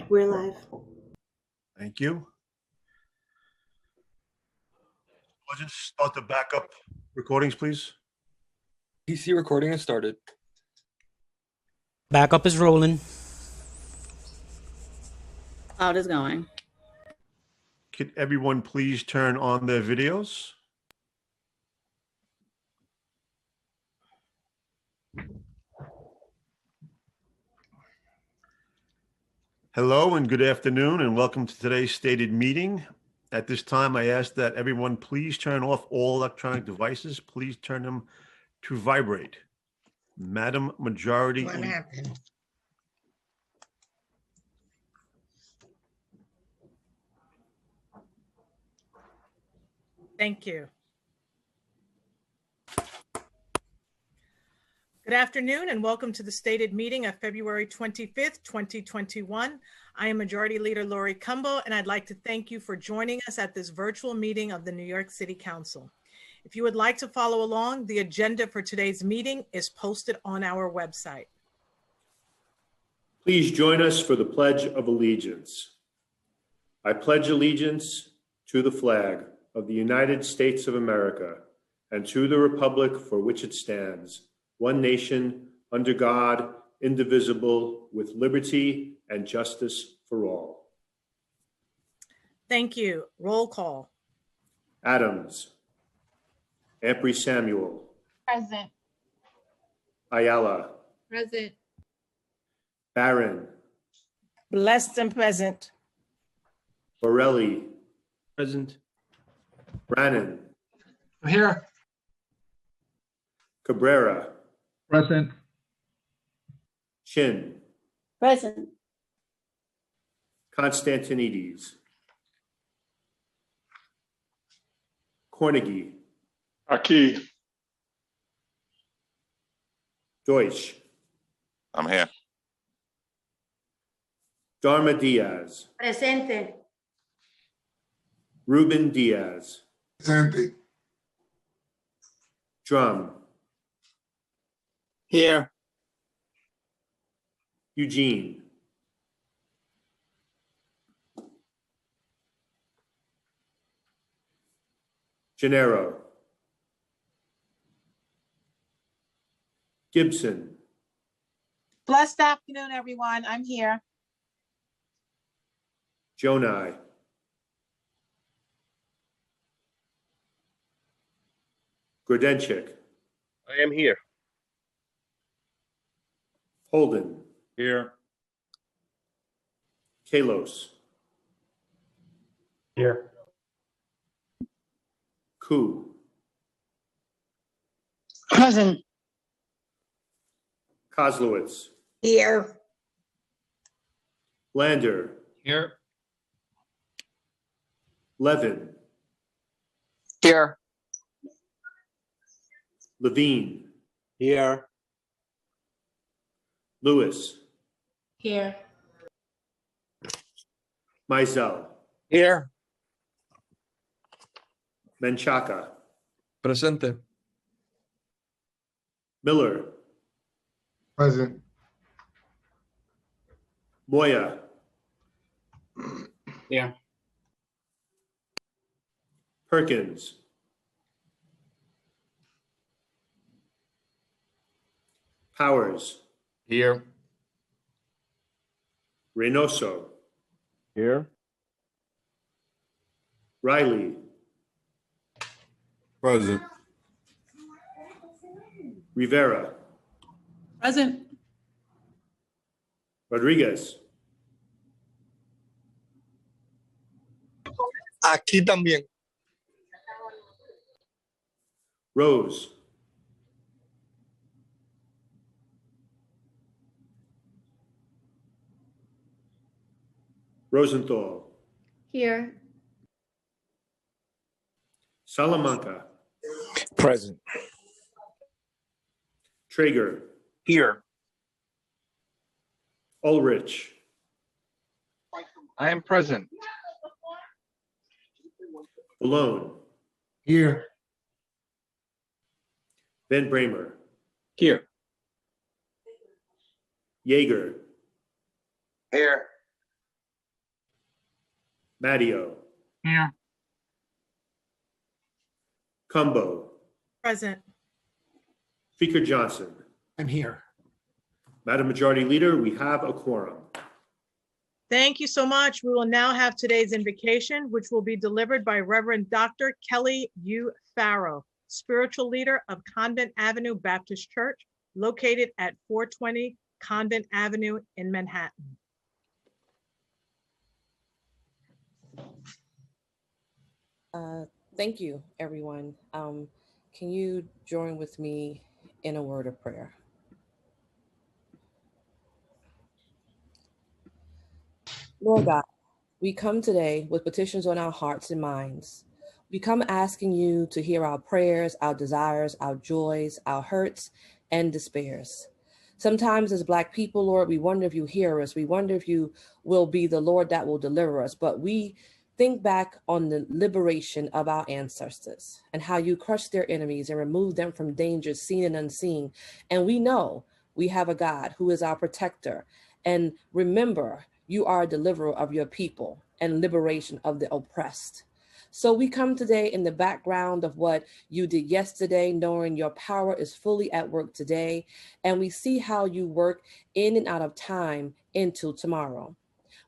We're live. Thank you. I'll just start the backup recordings, please. PC recording has started. Backup is rolling. Cloud is going. Could everyone please turn on their videos? Hello and good afternoon and welcome to today's stated meeting. At this time, I ask that everyone please turn off all electronic devices. Please turn them to vibrate. Madam Majority. What happened? Thank you. Good afternoon and welcome to the stated meeting of February 25th, 2021. I am Majority Leader Lori Cumbo, and I'd like to thank you for joining us at this virtual meeting of the New York City Council. If you would like to follow along, the agenda for today's meeting is posted on our website. Please join us for the Pledge of Allegiance. I pledge allegiance to the flag of the United States of America and to the republic for which it stands, one nation, under God, indivisible, with liberty and justice for all. Thank you. Roll call. Adams. Ampry Samuel. Present. Ayala. Present. Barron. Blessed and present. Borelli. Present. Brannan. I'm here. Cabrera. Present. Chin. Present. Constantinides. Cornegie. Aquí. Deutsch. I'm here. Dharma Diaz. Presente. Ruben Diaz. Presente. Drum. Here. Eugene. Gennaro. Gibson. Blessed afternoon, everyone. I'm here. Jonai. Grodenchik. I am here. Holden. Here. Kalos. Here. Koo. Present. Kozlowitz. Here. Lander. Here. Levin. Here. Levine. Here. Lewis. Here. Mizell. Here. Menchaca. Presente. Miller. Present. Moya. Here. Perkins. Powers. Here. Reynoso. Here. Riley. Present. Rivera. Present. Rodriguez. Aquí también. Rose. Rosenthal. Here. Salamanca. Present. Traeger. Here. Ulrich. I am present. Malone. Here. Van Bramer. Here. Yeager. Here. Mattio, Here. Cumbo, Present. Speaker Johnson. I'm here. Madam Majority Leader, we have a quorum. Thank you so much. We will now have today's invocation, which will be delivered by Reverend Dr. Kelly U. Farrow, spiritual leader of Convent Avenue Baptist Church, located at 420 Convent Avenue in Manhattan. Thank you, everyone. Can you join with me in a word of prayer? Lord God, we come today with petitions on our hearts and minds. We come asking you to hear our prayers, our desires, our joys, our hurts, and despairs. Sometimes as Black people, Lord, we wonder if you hear us. We wonder if you will be the Lord that will deliver us. But we think back on the liberation of our ancestors and how you crushed their enemies and removed them from dangers seen and unseen. And we know we have a God who is our protector. And remember, you are a deliverer of your people and liberation of the oppressed. So we come today in the background of what you did yesterday, knowing your power is fully at work today. And we see how you work in and out of time into tomorrow.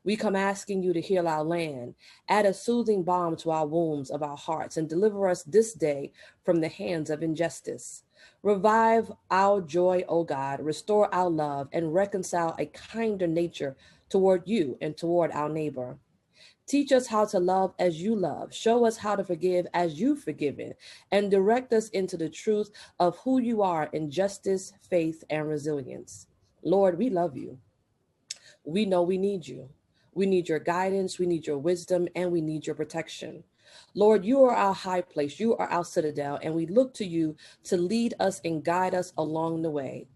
We come asking you to heal our land, add a soothing balm to our wounds of our hearts, and deliver us this day from the hands of injustice. Revive our joy, O God, restore our love, and reconcile a kinder nature toward you and toward our neighbor. Teach us how to love as you love. Show us how to forgive as you've forgiven, and direct us into the truth of who you are in justice, faith, and resilience. Lord, we love you. We know we need you. We need your guidance, we need your wisdom, and we need your protection. Lord, you are our high place, you are our citadel, and we look to you to lead us and guide us along the way.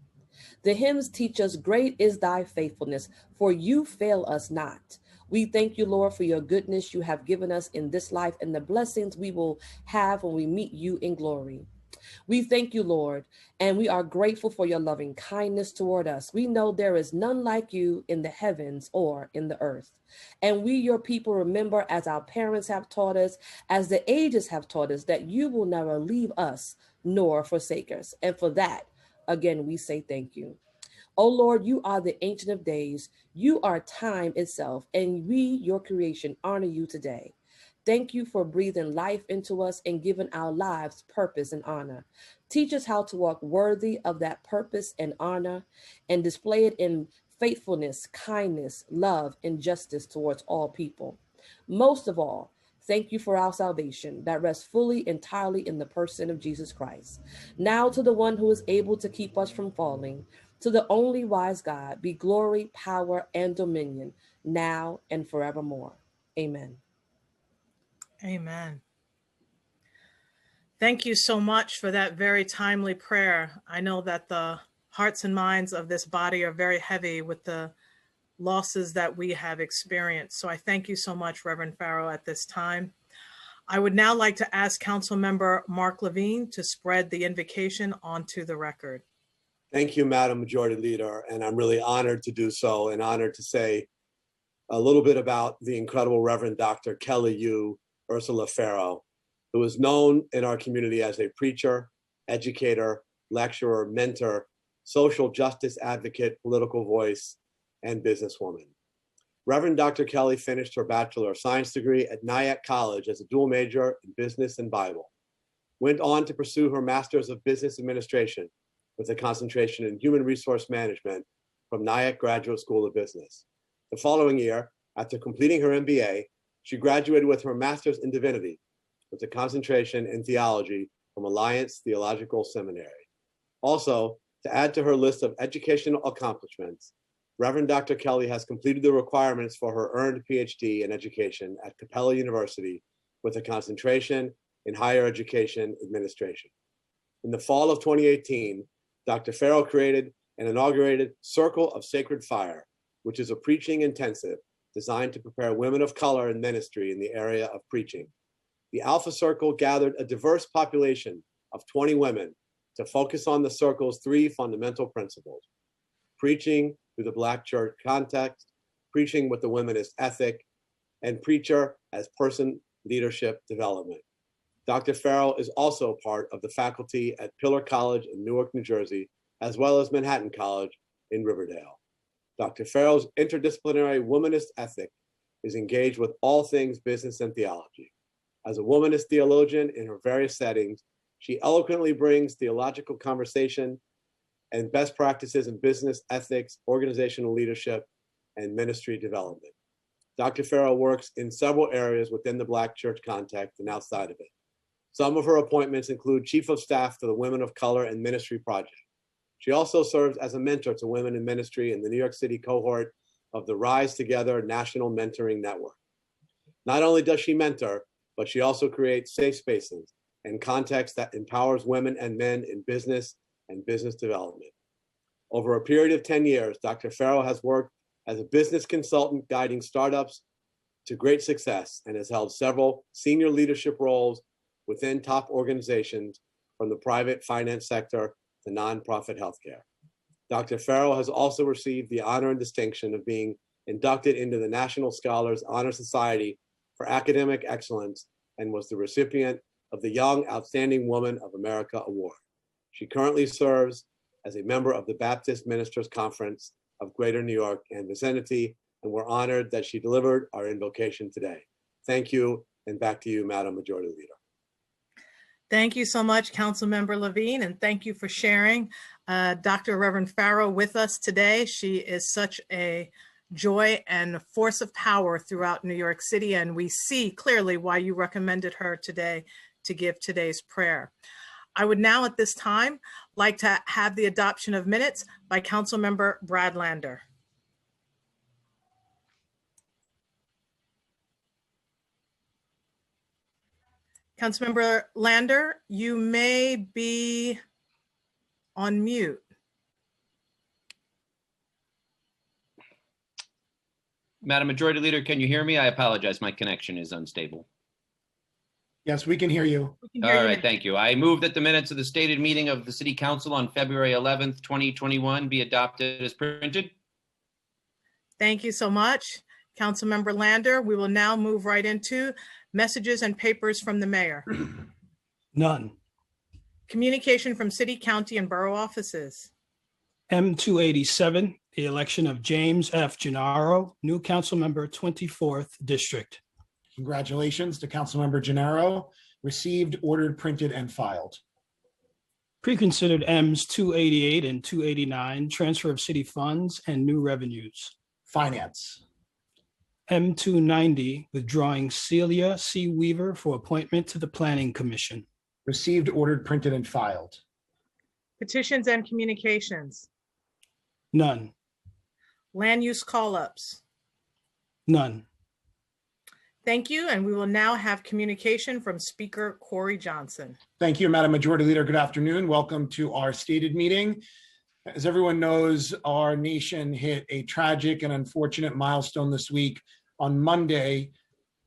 The hymns teach us, great is thy faithfulness, for you fail us not. We thank you, Lord, for your goodness you have given us in this life and the blessings we will have when we meet you in glory. We thank you, Lord, and we are grateful for your loving kindness toward us. We know there is none like you in the heavens or in the earth. And we, your people, remember, as our parents have taught us, as the ages have taught us, that you will never leave us nor forsake us. And for that, again, we say thank you. Oh Lord, you are the Ancient of Days. You are time itself, and we, your creation, honor you today. Thank you for breathing life into us and giving our lives purpose and honor. Teach us how to walk worthy of that purpose and honor and display it in faithfulness, kindness, love, and justice towards all people. Most of all, thank you for our salvation that rests fully, entirely in the person of Jesus Christ. Now to the one who is able to keep us from falling, to the only wise God, be glory, power, and dominion, now and forevermore. Amen. Amen. Thank you so much for that very timely prayer. I know that the hearts and minds of this body are very heavy with the losses that we have experienced. So I thank you so much, Reverend Farrow, at this time. I would now like to ask Council Member Mark Levine to spread the invocation onto the record. Thank you, Madam Majority Leader, and I'm really honored to do so and honored to say a little bit about the incredible Reverend Dr. Kelly U. Ursula Farrow, who is known in our community as a preacher, educator, lecturer, mentor, social justice advocate, political voice, and businesswoman. Reverend Dr. Kelly finished her Bachelor of Science degree at Nyack College as a dual major in business and Bible. Went on to pursue her Master's of Business Administration with a concentration in human resource management from Nyack Graduate School of Business. The following year, after completing her MBA, she graduated with her Master's in Divinity with a concentration in theology from Alliance Theological Seminary. Also, to add to her list of educational accomplishments, Reverend Dr. Kelly has completed the requirements for her earned PhD in education at Capella University with a concentration in higher education administration. In the fall of 2018, Dr. Farrow created and inaugurated Circle of Sacred Fire, which is a preaching intensive designed to prepare women of color in ministry in the area of preaching. The Alpha Circle gathered a diverse population of 20 women to focus on the Circle's three fundamental principles: preaching through the Black church context, preaching with the womanist ethic, and preacher as person leadership development. Dr. Farrell is also part of the faculty at Pillar College in Newark, New Jersey, as well as Manhattan College in Riverdale. Dr. Farrell's interdisciplinary womanist ethic is engaged with all things business and theology. As a womanist theologian in her various settings, she eloquently brings theological conversation and best practices in business ethics, organizational leadership, and ministry development. Dr. Farrell works in several areas within the Black church context and outside of it. Some of her appointments include Chief of Staff to the Women of Color and Ministry Project. She also serves as a mentor to women in ministry in the New York City cohort of the Rise Together National Mentoring Network. Not only does she mentor, but she also creates safe spaces and context that empowers women and men in business and business development. Over a period of 10 years, Dr. Farrell has worked as a business consultant guiding startups to great success and has held several senior leadership roles within top organizations from the private finance sector to nonprofit healthcare. Dr. Farrell has also received the honor and distinction of being inducted into the National Scholars Honor Society for Academic Excellence and was the recipient of the Young Outstanding Woman of America Award. She currently serves as a member of the Baptist Ministers Conference of Greater New York and vicinity, and we're honored that she delivered our invocation today. Thank you, and back to you, Madam Majority Leader. Thank you so much, Councilmember Levine, and thank you for sharing Dr. Reverend Farrell with us today. She is such a joy and a force of power throughout New York City, and we see clearly why you recommended her today to give today's prayer. I would now at this time like to have the adoption of minutes by Councilmember Brad Lander. Councilmember Lander, you may be on mute. Madam Majority Leader, can you hear me? I apologize, my connection is unstable. Yes, we can hear you. All right, thank you. I move that the minutes of the stated meeting of the City Council on February 11th, 2021 be adopted as printed. Thank you so much, Councilmember Lander. We will now move right into messages and papers from the mayor. None. Communication from city, county, and borough offices. M287, the election of James F. Gennaro, new council member, 24th District. Congratulations to Councilmember Gennaro. Received, ordered, printed, and filed. Preconsidered M's 288 and 289, transfer of city funds and new revenues. Finance. M290, withdrawing Celia C. Weaver for appointment to the Planning Commission. Received, ordered, printed, and filed. Petitions and communications. None. Land use call-ups. None. Thank you, and we will now have communication from Speaker Corey Johnson. Thank you, Madam Majority Leader. Good afternoon. Welcome to our stated meeting. As everyone knows, our nation hit a tragic and unfortunate milestone this week. On Monday,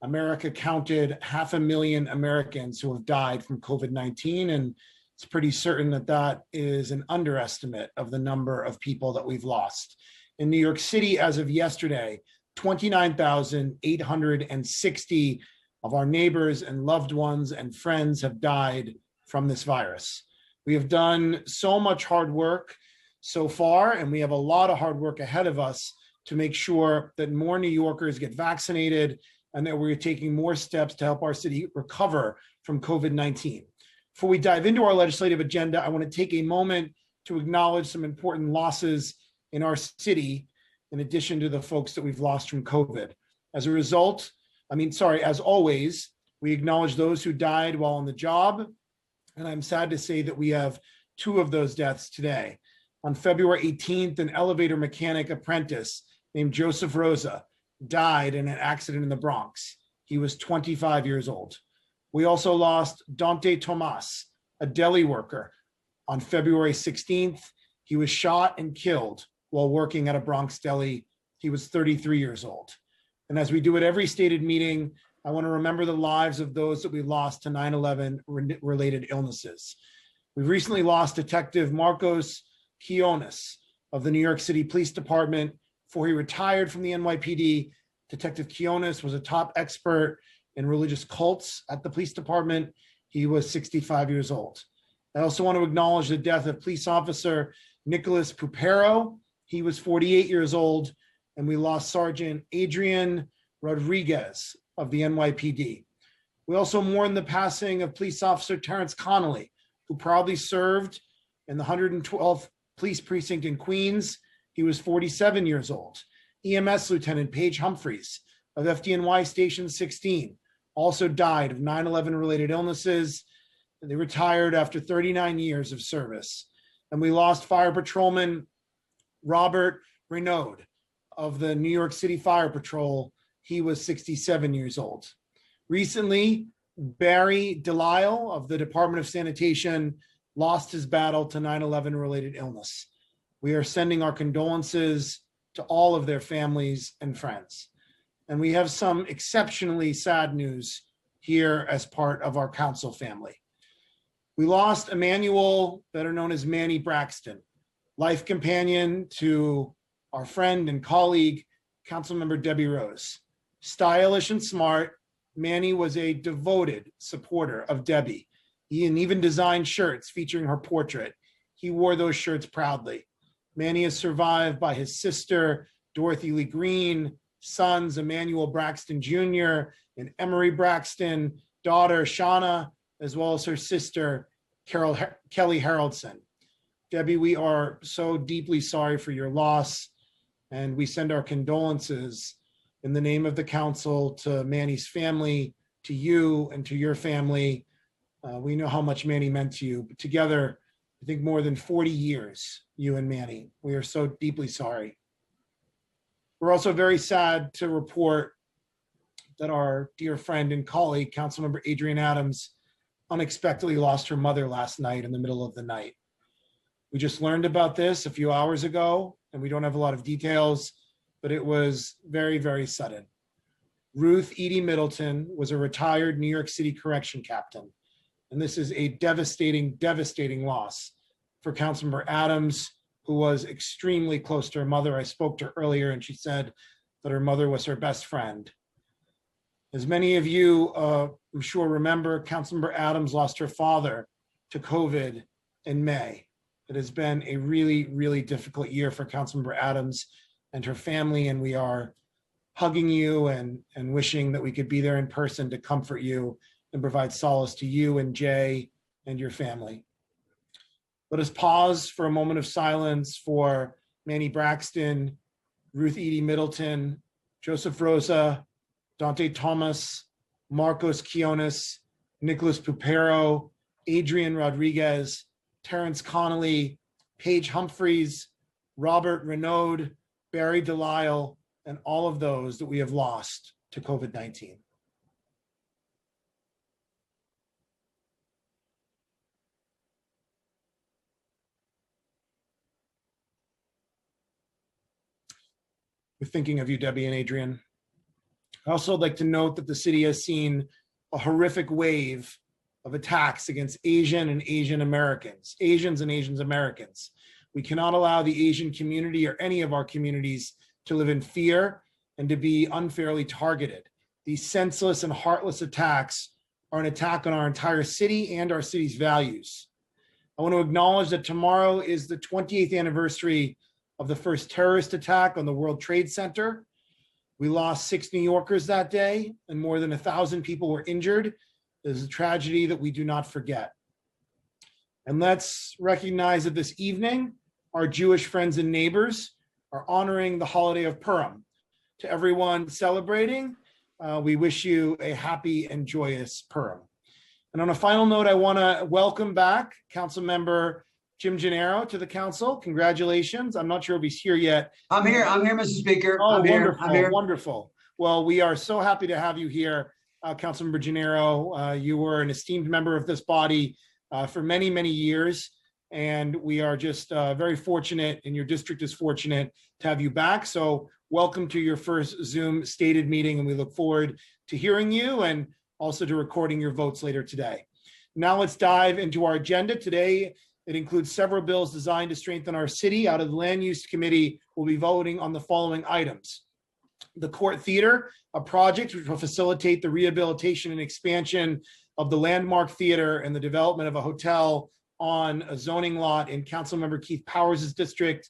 America counted 500,000 Americans who have died from COVID-19, and it's pretty certain that that is an underestimate of the number of people that we've lost. In New York City, as of yesterday, 29,860 of our neighbors and loved ones and friends have died from this virus. We have done so much hard work so far, and we have a lot of hard work ahead of us to make sure that more New Yorkers get vaccinated and that we're taking more steps to help our city recover from COVID-19. Before we dive into our legislative agenda, I want to take a moment to acknowledge some important losses in our city, in addition to the folks that we've lost from COVID. As always, we acknowledge those who died while on the job, and I'm sad to say that we have 2 of those deaths today. On February 18th, an elevator mechanic apprentice named Joseph Rosa died in an accident in the Bronx. He was 25 years old. We also lost Dante Tomas, a deli worker. On February 16th, he was shot and killed while working at a Bronx deli. He was 33 years old. And as we do at every stated meeting, I want to remember the lives of those that we lost to 9/11 related illnesses. We've recently lost Detective Marcos Quiones of the New York City Police Department. Before he retired from the NYPD, Detective Quiones was a top expert in religious cults at the police department. He was 65 years old. I also want to acknowledge the death of police officer Nicholas Pupero. He was 48 years old, and we lost Sergeant Adrian Rodriguez of the NYPD. We also mourn the passing of police officer Terrence Connolly, who proudly served in the 112th Police Precinct in Queens. He was 47 years old. EMS Lieutenant Paige Humphreys of FDNY Station 16 also died of 9/11 related illnesses. They retired after 39 years of service. And we lost Fire Patrolman Robert Renaud of the New York City Fire Patrol. He was 67 years old. Recently, Barry Delisle of the Department of Sanitation lost his battle to 9/11 related illness. We are sending our condolences to all of their families and friends. And we have some exceptionally sad news here as part of our council family. We lost Emmanuel, better known as Manny Braxton, life companion to our friend and colleague, Councilmember Debbie Rose. Stylish and smart, Manny was a devoted supporter of Debbie. He even designed shirts featuring her portrait. He wore those shirts proudly. Manny is survived by his sister, Dorothy Lee Green, sons, Emmanuel Braxton Jr. and Emery Braxton, daughter, Shauna, as well as her sister, Kelly Haroldson. Debbie, we are so deeply sorry for your loss, and we send our condolences in the name of the council to Manny's family, to you and to your family. We know how much Manny meant to you. But together, I think more than 40 years, you and Manny. We are so deeply sorry. We're also very sad to report that our dear friend and colleague, Councilmember Adrienne Adams, unexpectedly lost her mother last night in the middle of the night. We just learned about this a few hours ago, and we don't have a lot of details, but it was very, very sudden. Ruth Edie Middleton was a retired New York City correction captain, and this is a devastating, devastating loss for Councilmember Adams, who was extremely close to her mother. I spoke to her earlier, and she said that her mother was her best friend. As many of you, I'm sure, remember, Councilmember Adams lost her father to COVID in May. It has been a really, really difficult year for Councilmember Adams and her family, and we are hugging you and wishing that we could be there in person to comfort you and provide solace to you and Jay and your family. Let us pause for a moment of silence for Manny Braxton, Ruth Edie Middleton, Joseph Rosa, Dante Thomas, Marcos Quiones, Nicholas Pupero, Adrian Rodriguez, Terrence Connolly, Paige Humphreys, Robert Renaud, Barry Delisle, and all of those that we have lost to COVID-19. We're thinking of you, Debbie and Adrian. I also would like to note that the city has seen a horrific wave of attacks against Asians and Asian Americans. We cannot allow the Asian community or any of our communities to live in fear and to be unfairly targeted. These senseless and heartless attacks are an attack on our entire city and our city's values. I want to acknowledge that tomorrow is the 28th anniversary of the first terrorist attack on the World Trade Center. We lost 6 New Yorkers that day, and more than 1,000 people were injured. It is a tragedy that we do not forget. And let's recognize that this evening, our Jewish friends and neighbors are honoring the holiday of Purim. To everyone celebrating, we wish you a happy and joyous Purim. And on a final note, I want to welcome back Councilmember Jim Gennaro to the council. Congratulations. I'm not sure if he's here yet. I'm here, Mr. Speaker. Oh, I'm wonderful, here. wonderful. Well, we are so happy to have you here, Councilmember Gennaro. You were an esteemed member of this body for many, many years, and we are just very fortunate, and your district is fortunate to have you back. So welcome to your first Zoom stated meeting, and we look forward to hearing you and also to recording your votes later today. Now let's dive into our agenda today. It includes several bills designed to strengthen our city. Out of the Land Use Committee, we'll be voting on the following items. the Court Theater, a project which will facilitate the rehabilitation and expansion of the Landmark Theater and the development of a hotel on a zoning lot in Councilmember Keith Powers' district.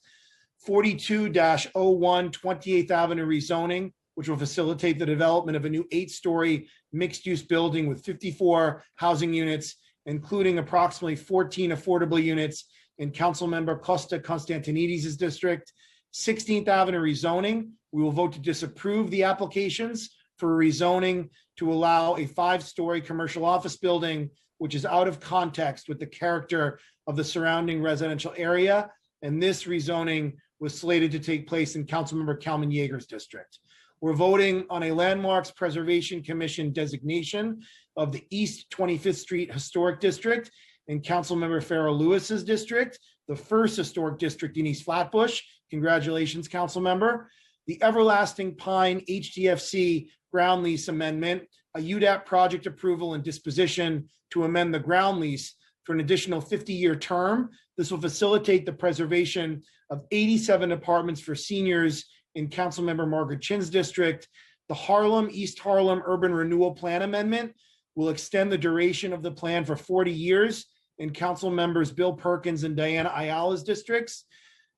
42-01 28th Avenue rezoning, which will facilitate the development of a new 8-story mixed-use building with 54 housing units, including approximately 14 affordable units in Councilmember Costa Constantinides' district. 16th Avenue rezoning, we will vote to disapprove the applications for rezoning to allow a 5-story commercial office building, which is out of context with the character of the surrounding residential area. And this rezoning was slated to take place in Councilmember Kalman Yeager's district. We're voting on a Landmarks Preservation Commission designation of the East 25th Street Historic District in Councilmember Farrell Lewis's district, the first historic district in East Flatbush. Congratulations, Councilmember. The Everlasting Pine HDFC ground lease amendment, a UDAP project approval and disposition to amend the ground lease for an additional 50-year term. This will facilitate the preservation of 87 apartments for seniors in Councilmember Margaret Chin's district. The Harlem, East Harlem Urban Renewal Plan Amendment will extend the duration of the plan for 40 years in Council members Bill Perkins and Diana Ayala's districts.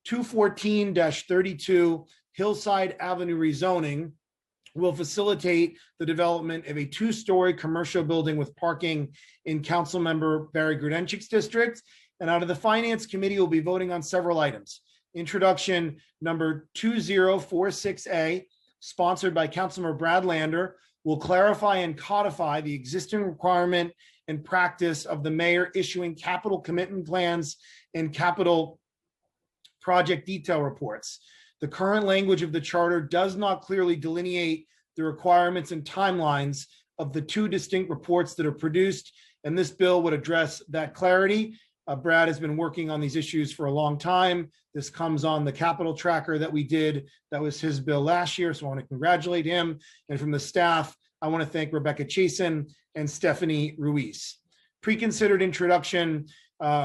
214-32 Hillside Avenue rezoning will facilitate the development of a 2-story commercial building with parking in Councilmember Barry Grudenchik's district. And out of the Finance Committee, we'll be voting on several items. Introduction number 2046A, sponsored by Councilmember Brad Lander, will clarify and codify the existing requirement and practice of the mayor issuing capital commitment plans and capital project detail reports. The current language of the charter does not clearly delineate the requirements and timelines of the 2 distinct reports that are produced, and this bill would address that clarity. Brad has been working on these issues for a long time. This comes on the capital tracker that we did. That was his bill last year, so I want to congratulate him. And from the staff, I want to thank Rebecca Chason and Stephanie Ruiz. Pre-considered introduction,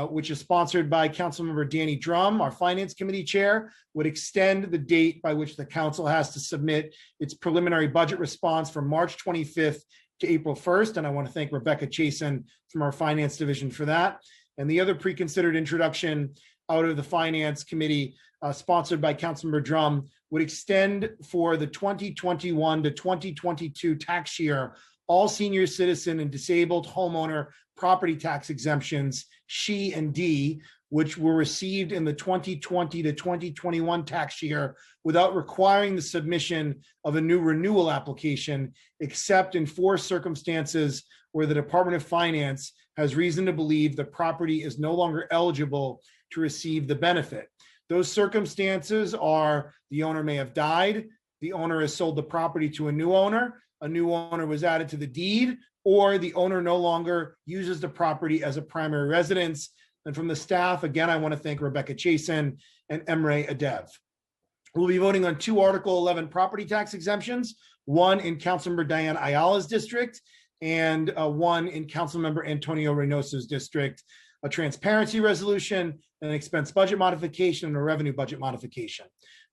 which is sponsored by Councilmember Danny Drum, our Finance Committee Chair, would extend the date by which the council has to submit its preliminary budget response from March 25th to April 1st. And I want to thank Rebecca Chason from our Finance Division for that. And the other pre-considered introduction out of the Finance Committee, sponsored by Councilmember Drum, would extend for the 2021 to 2022 tax year all senior citizen and disabled homeowner property tax exemptions, SHE and D, which were received in the 2020 to 2021 tax year without requiring the submission of a new renewal application, except in 4 circumstances where the Department of Finance has reason to believe the property is no longer eligible to receive the benefit. Those circumstances are the owner may have died, the owner has sold the property to a new owner was added to the deed, or the owner no longer uses the property as a primary residence. And from the staff, again, I want to thank Rebecca Chason and Emre Adev. We'll be voting on 2 Article 11 property tax exemptions, one in Councilmember Diana Ayala's district and one in Councilmember Antonio Reynoso's district, a transparency resolution, an expense budget modification, and a revenue budget modification.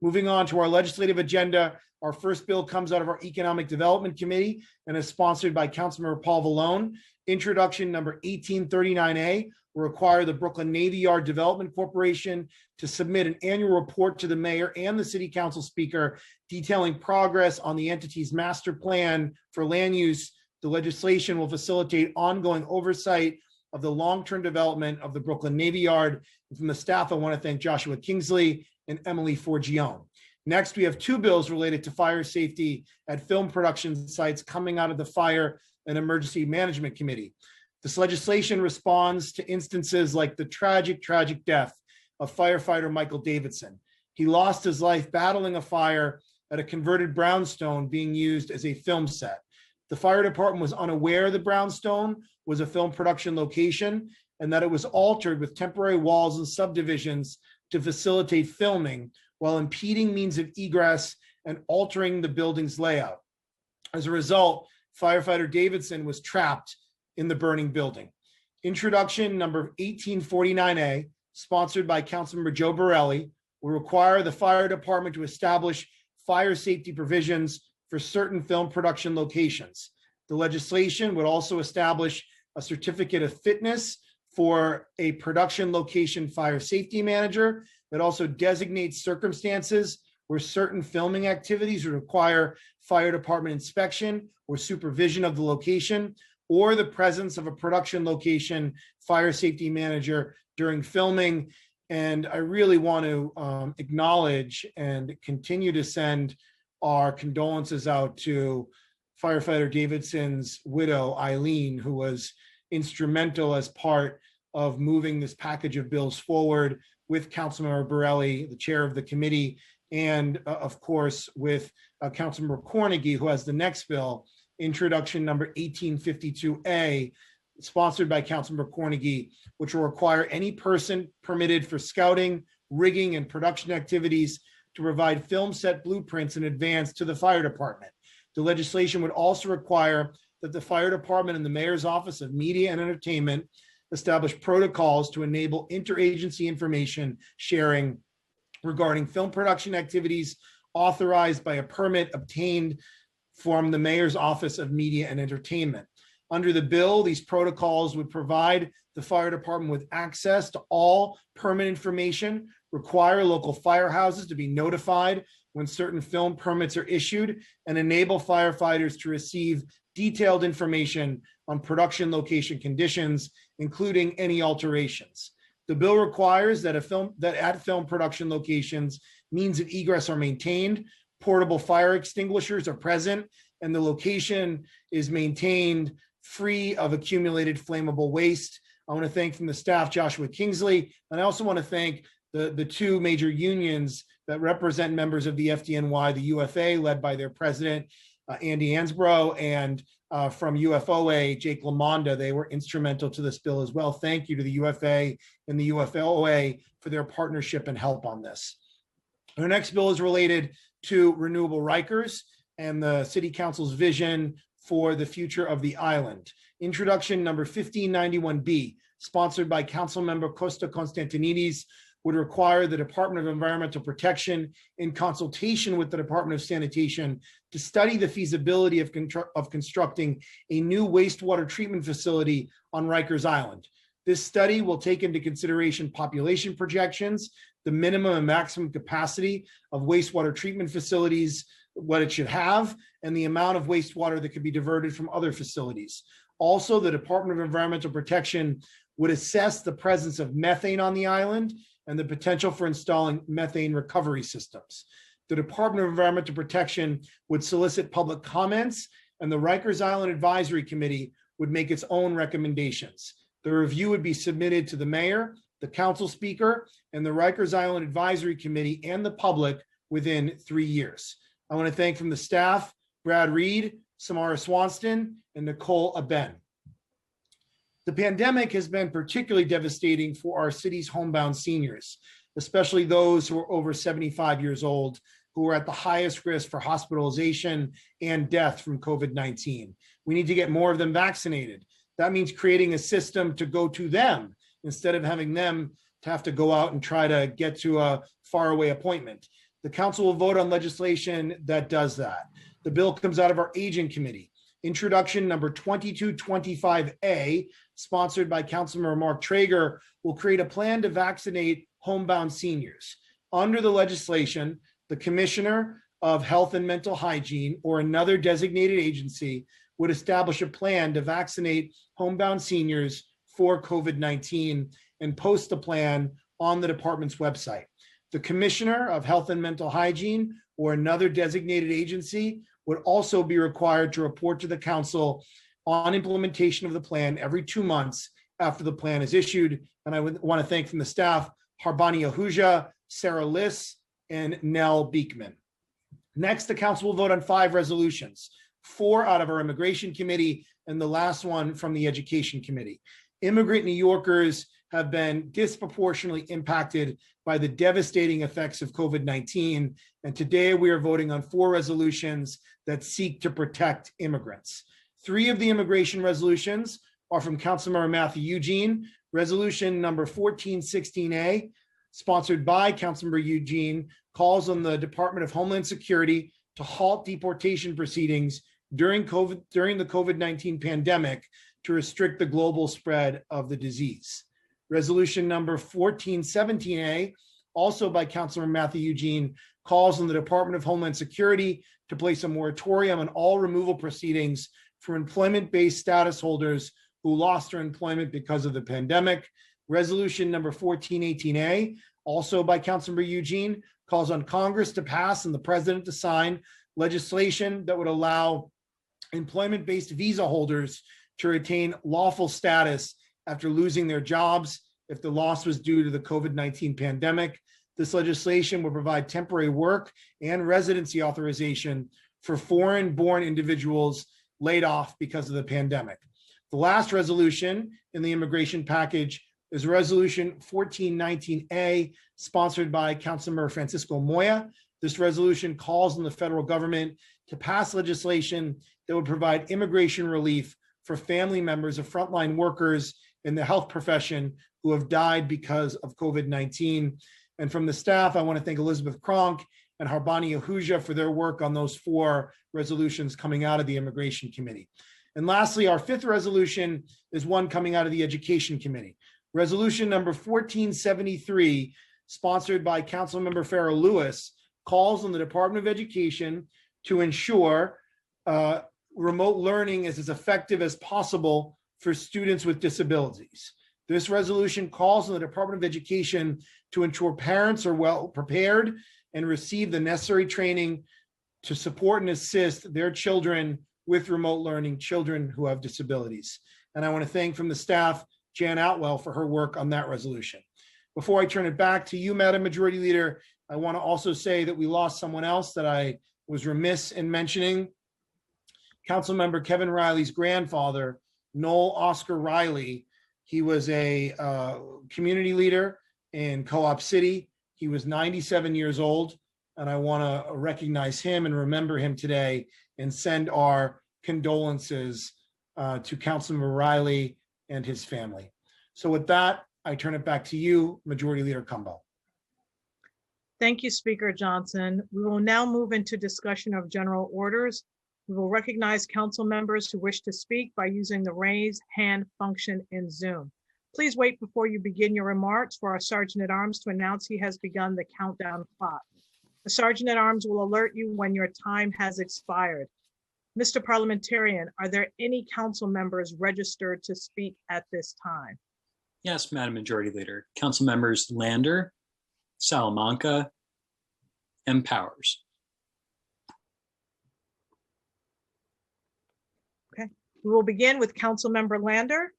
Moving on to our legislative agenda, our first bill comes out of our Economic Development Committee and is sponsored by Councilmember Paul Vallone. Introduction number 1839A will require the Brooklyn Navy Yard Development Corporation to submit an annual report to the mayor and the city council speaker detailing progress on the entity's master plan for land use. The legislation will facilitate ongoing oversight of the long-term development of the Brooklyn Navy Yard. And from the staff, I want to thank Joshua Kingsley and Emily Forgione. Next, we have 2 bills related to fire safety at film production sites coming out of the Fire and Emergency Management Committee. This legislation responds to instances like the tragic death of firefighter Michael Davidson. He lost his life battling a fire at a converted brownstone being used as a film set. The fire department was unaware the brownstone was a film production location and that it was altered with temporary walls and subdivisions to facilitate filming while impeding means of egress and altering the building's layout. As a result, firefighter Davidson was trapped in the burning building. Introduction number 1849A, sponsored by Councilmember Joe Borelli, will require the fire department to establish fire safety provisions for certain film production locations. The legislation would also establish a certificate of fitness for a production location fire safety manager. It also designates circumstances where certain filming activities would require fire department inspection or supervision of the location, or the presence of a production location fire safety manager during filming. And I really want to acknowledge and continue to send our condolences out to firefighter Davidson's widow, Eileen, who was instrumental as part of moving this package of bills forward with Councilmember Borelli, the chair of the committee, and of course with Councilmember Cornegy, who has the next bill, introduction number 1852A, sponsored by Councilmember Cornegy, which will require any person permitted for scouting, rigging, and production activities to provide film set blueprints in advance to the fire department. The legislation would also require that the fire department and the mayor's office of media and entertainment establish protocols to enable interagency information sharing regarding film production activities authorized by a permit obtained from the mayor's office of media and entertainment. Under the bill, these protocols would provide the fire department with access to all permit information, require local firehouses to be notified when certain film permits are issued, and enable firefighters to receive detailed information on production location conditions, including any alterations. The bill requires that at film production locations, means of egress are maintained, portable fire extinguishers are present, and the location is maintained free of accumulated flammable waste. I want to thank from the staff, Joshua Kingsley, and I also want to thank the two major unions that represent members of the FDNY, the UFA, led by their president, Andy Ansbro, and from UFOA, Jake Lamonda. They were instrumental to this bill as well. Thank you to the UFA and the UFOA for their partnership and help on this. Our next bill is related to renewable Rikers and the City Council's vision for the future of the island. Introduction number 1591B, sponsored by Councilmember Costa Constantinidis, would require the Department of Environmental Protection, in consultation with the Department of Sanitation, to study the feasibility of constructing a new wastewater treatment facility on Rikers Island. This study will take into consideration population projections, the minimum and maximum capacity of wastewater treatment facilities, what it should have, and the amount of wastewater that could be diverted from other facilities. Also, the Department of Environmental Protection would assess the presence of methane on the island and the potential for installing methane recovery systems. The Department of Environmental Protection would solicit public comments, and the Rikers Island Advisory Committee would make its own recommendations. The review would be submitted to the mayor, the council speaker, and the Rikers Island Advisory Committee and the public within 3 years. I want to thank from the staff, Brad Reed, Samara Swanston, and Nicole Aben. The pandemic has been particularly devastating for our city's homebound seniors, especially those who are over 75 years old, who are at the highest risk for hospitalization and death from COVID-19. We need to get more of them vaccinated. That means creating a system to go to them instead of having them to have to go out and try to get to a faraway appointment. The council will vote on legislation that does that. The bill comes out of our Aging Committee. Introduction number 2225A, sponsored by Councilmember Mark Traeger, will create a plan to vaccinate homebound seniors. Under the legislation, the Commissioner of Health and Mental Hygiene or another designated agency would establish a plan to vaccinate homebound seniors for COVID-19 and post the plan on the department's website. The Commissioner of Health and Mental Hygiene or another designated agency would also be required to report to the council on implementation of the plan every 2 months after the plan is issued. And I would want to thank from the staff, Harbani Ahuja, Sarah Liss, and Nell Beekman. Next, the council will vote on 5 resolutions, 4 out of our Immigration Committee and the last one from the Education Committee. Immigrant New Yorkers have been disproportionately impacted by the devastating effects of COVID-19. And today we are voting on 4 resolutions that seek to protect immigrants. 3 of the immigration resolutions are from Councilmember Matthew Eugene. Resolution number 1416A, sponsored by Councilmember Eugene, calls on the Department of Homeland Security to halt deportation proceedings during the COVID-19 pandemic to restrict the global spread of the disease. Resolution number 1417A, also by Councilor Matthew Eugene, calls on the Department of Homeland Security to place a moratorium on all removal proceedings for employment-based status holders who lost their employment because of the pandemic. Resolution number 1418A, also by Councilmember Eugene, calls on Congress to pass and the President to sign legislation that would allow employment-based visa holders to retain lawful status after losing their jobs if the loss was due to the COVID-19 pandemic. This legislation will provide temporary work and residency authorization for foreign-born individuals laid off because of the pandemic. The last resolution in the immigration package is Resolution 1419A, sponsored by Councilmember Francisco Moya. This resolution calls on the federal government to pass legislation that would provide immigration relief for family members of frontline workers in the health profession who have died because of COVID-19. And from the staff, I want to thank Elizabeth Kronk and Harbani Ahuja for their work on those 4 resolutions coming out of the Immigration Committee. And lastly, our 5th resolution is one coming out of the Education Committee. Resolution number 1473, sponsored by Councilmember Farrell Lewis, calls on the Department of Education to ensure remote learning is as effective as possible for students with disabilities. This resolution calls on the Department of Education to ensure parents are well prepared and receive the necessary training to support and assist their children with remote learning, children who have disabilities. And I want to thank from the staff, Jan Outwell, for her work on that resolution. Before I turn it back to you, Madam Majority Leader, I want to also say that we lost someone else that I was remiss in mentioning. Councilmember Kevin Riley's grandfather, Noel Oscar Riley. He was a community leader in Co-op City. He was 97 years old, and I want to recognize him and remember him today and send our condolences to Councilmember Riley and his family. So with that, I turn it back to you, Majority Leader Cumbo. Thank you, Speaker Johnson. We will now move into discussion of general orders. We will recognize council members who wish to speak by using the raise hand function in Zoom. Please wait before you begin your remarks for our Sergeant at Arms to announce he has begun the countdown clock. The Sergeant at Arms will alert you when your time has expired. Mr. Parliamentarian, are there any council members registered to speak at this time? Yes, Madam Majority Leader. Council members Lander, Salamanca, and Powers. Okay, we will begin with Council Member Lander.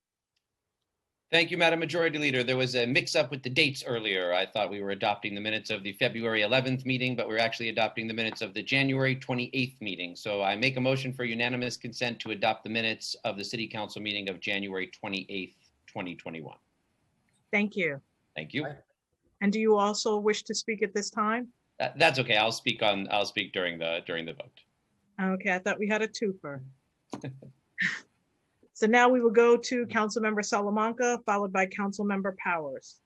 Thank you, Madam Majority Leader. There was a mix-up with the dates earlier. I thought we were adopting the minutes of the February 11th meeting, but we're actually adopting the minutes of the January 28th meeting. So I make a motion for unanimous consent to adopt the minutes of the City Council meeting of January 28th, 2021. Thank you. Thank you. And do you also wish to speak at this time? That's okay. I'll speak during the vote. Okay, I thought we had a twofer. So now we will go to Councilmember Salamanca, followed by Councilmember Powers.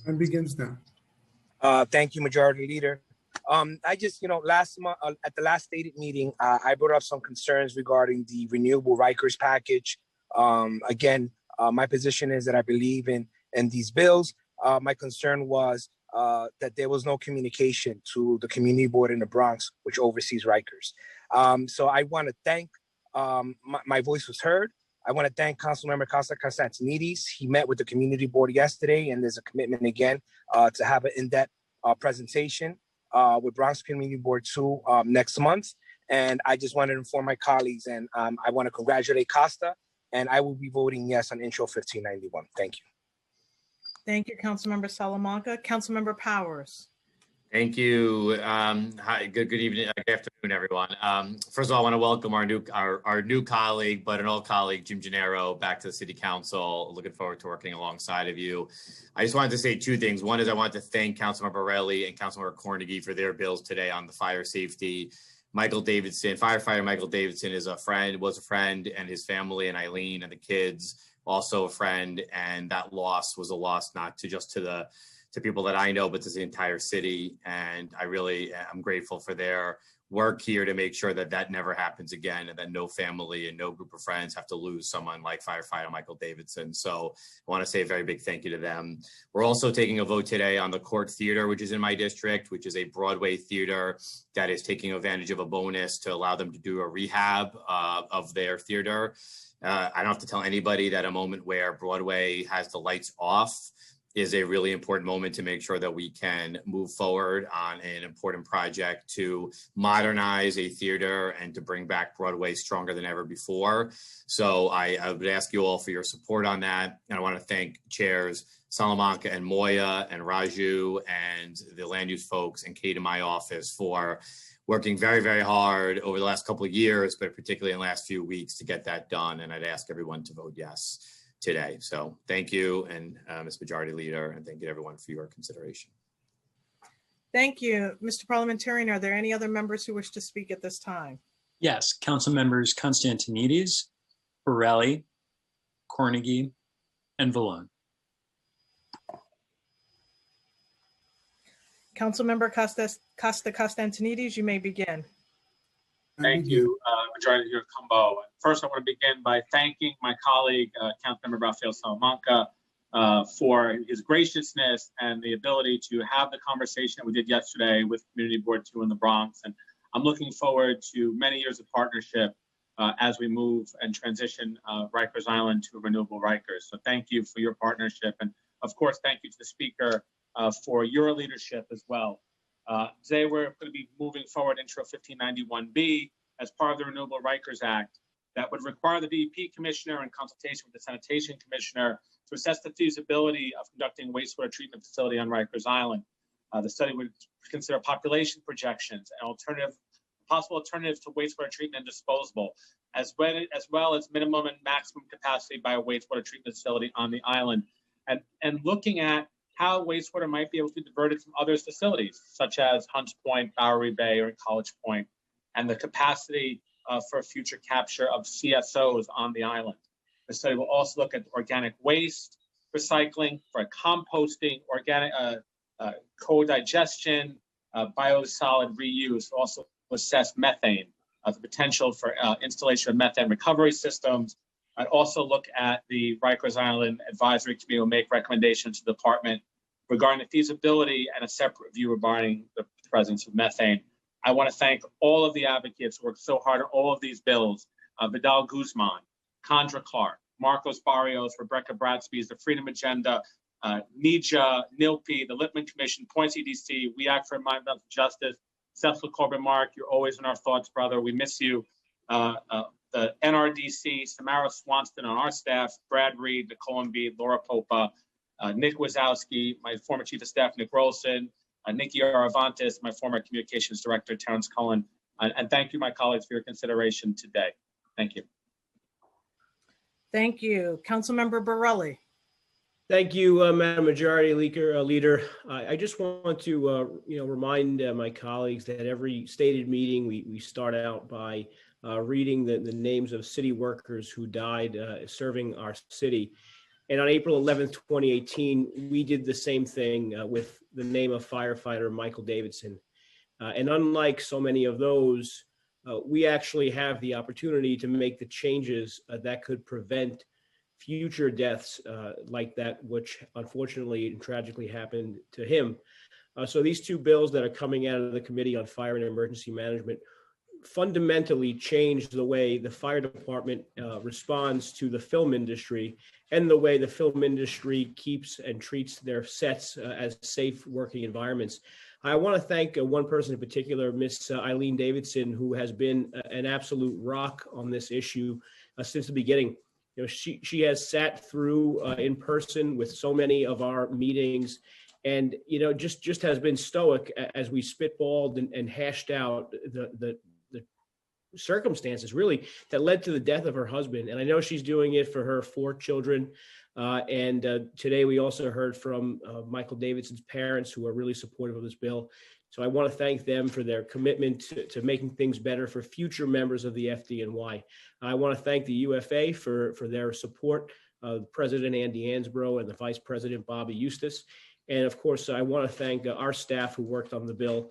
Time begins now. Thank you, Majority Leader. I just, last month at the last stated meeting, I brought up some concerns regarding the renewable Rikers package. Again, my position is that I believe in these bills. My concern was that there was no communication to the community board in the Bronx, which oversees Rikers. So I want to thank, my voice was heard. I want to thank Councilmember Costa Constantinides. He met with the community board yesterday, and there's a commitment again to have an in-depth presentation with Bronx Community Board 2 next month. And I just want to inform my colleagues, and I want to congratulate Costa, and I will be voting yes on Intro 1591. Thank you. Thank you, Councilmember Salamanca. Councilmember Powers. Thank you. Hi, good evening, good afternoon, everyone. First of all, I want to welcome our new colleague, but an old colleague, Jim Gennaro, back to the City Council. Looking forward to working alongside of you. I just wanted to say two things. One is I want to thank Councilmember Borelli and Councilmember Cornegy for their bills today on the fire safety. Michael Davidson, firefighter Michael Davidson was a friend, and his family and Eileen and the kids, also a friend, and that loss was a loss not to just to the to people that I know, but to the entire city. And I really am grateful for their work here to make sure that that never happens again, and that no family and no group of friends have to lose someone like firefighter Michael Davidson. So I want to say a very big thank you to them. We're also taking a vote today on the Court Theater, which is in my district, which is a Broadway theater that is taking advantage of a bonus to allow them to do a rehab of their theater. I don't have to tell anybody that a moment where Broadway has the lights off is a really important moment to make sure that we can move forward on an important project to modernize a theater and to bring back Broadway stronger than ever before. So I would ask you all for your support on that. And I want to thank Chairs Salamanca and Moya and Raju and the land use folks and Kate in my office for working very, very hard over the last couple of years, but particularly in the last few weeks to get that done. And I'd ask everyone to vote yes today. So thank you, and Ms. Majority Leader, and thank you everyone for your consideration. Thank you. Mr. Parliamentarian, are there any other members who wish to speak at this time? Yes, Council members Constantinides, Borelli, Cornegie, and Vallone. Councilmember Costa Constantinides, you may begin. Thank you, Majority Leader Cumbo. First, I want to begin by thanking my colleague, Councilmember Rafael Salamanca, for his graciousness and the ability to have the conversation that we did yesterday with Community Board 2 in the Bronx. And I'm looking forward to many years of partnership as we move and transition Rikers Island to renewable Rikers. So thank you for your partnership. And of course, thank you to the Speaker for your leadership as well. Today, we're going to be moving forward Intro 1591B as part of the Renewable Rikers Act that would require the DEP Commissioner in consultation with the Sanitation Commissioner to assess the feasibility of conducting wastewater treatment facility on Rikers Island. The study would consider population projections and possible alternative to wastewater treatment and disposal, as well as minimum and maximum capacity by a wastewater treatment facility on the island, and looking at how wastewater might be able to be diverted from other facilities, such as Hunts Point, Bowery Bay, or College Point, and the capacity for future capture of CSOs on the island. The study will also look at organic waste, recycling, for composting, organic co-digestion, biosolid reuse, also assess methane, the potential for installation of methane recovery systems. I'd also look at the Rikers Island Advisory Committee will make recommendations to the department regarding the feasibility and a separate view regarding the presence of methane. I want to thank all of the advocates who worked so hard on all of these bills, Vidal Guzman, Condra Clark, Marcos Barrios, Rebecca Bradsby's, the Freedom Agenda, NEJA, NILPI, the Lippman Commission, Point CDC, We Act for Environmental Justice, Cecil Corbin Mark, you're always in our thoughts, brother. We miss you. The NRDC, Samara Swanston on our staff, Brad Reed, Nicole Embiid, Laura Popa, Nick Wazowski, my former Chief of Staff, Nick Rolson, Nikki Aravantes, my former Communications Director, Terrence Cullen. And thank you, my colleagues, for your consideration today. Thank you. Thank you. Councilmember Borelli. Thank you, Madam Majority Leader. I just want to, remind my colleagues that every stated meeting we start out by reading the names of city workers who died serving our city. And on April 11th, 2018, we did the same thing with the name of firefighter Michael Davidson. And unlike so many of those, we actually have the opportunity to make the changes that could prevent future deaths like that, which unfortunately and tragically happened to him. So these two bills that are coming out of the Committee on Fire and Emergency Management fundamentally change the way the fire department responds to the film industry and the way the film industry keeps and treats their sets as safe working environments. I want to thank one person in particular, Miss Eileen Davidson, who has been an absolute rock on this issue since the beginning. She has sat through in person with so many of our meetings, and just has been stoic as we spitballed and hashed out the circumstances really that led to the death of her husband. And I know she's doing it for her 4 children. And today we also heard from Michael Davidson's parents, who are really supportive of this bill. So I want to thank them for their commitment to making things better for future members of the FDNY. I want to thank the UFA for their support, President Andy Ansbro and the Vice President Bobby Eustace. And of course, I want to thank our staff who worked on the bill.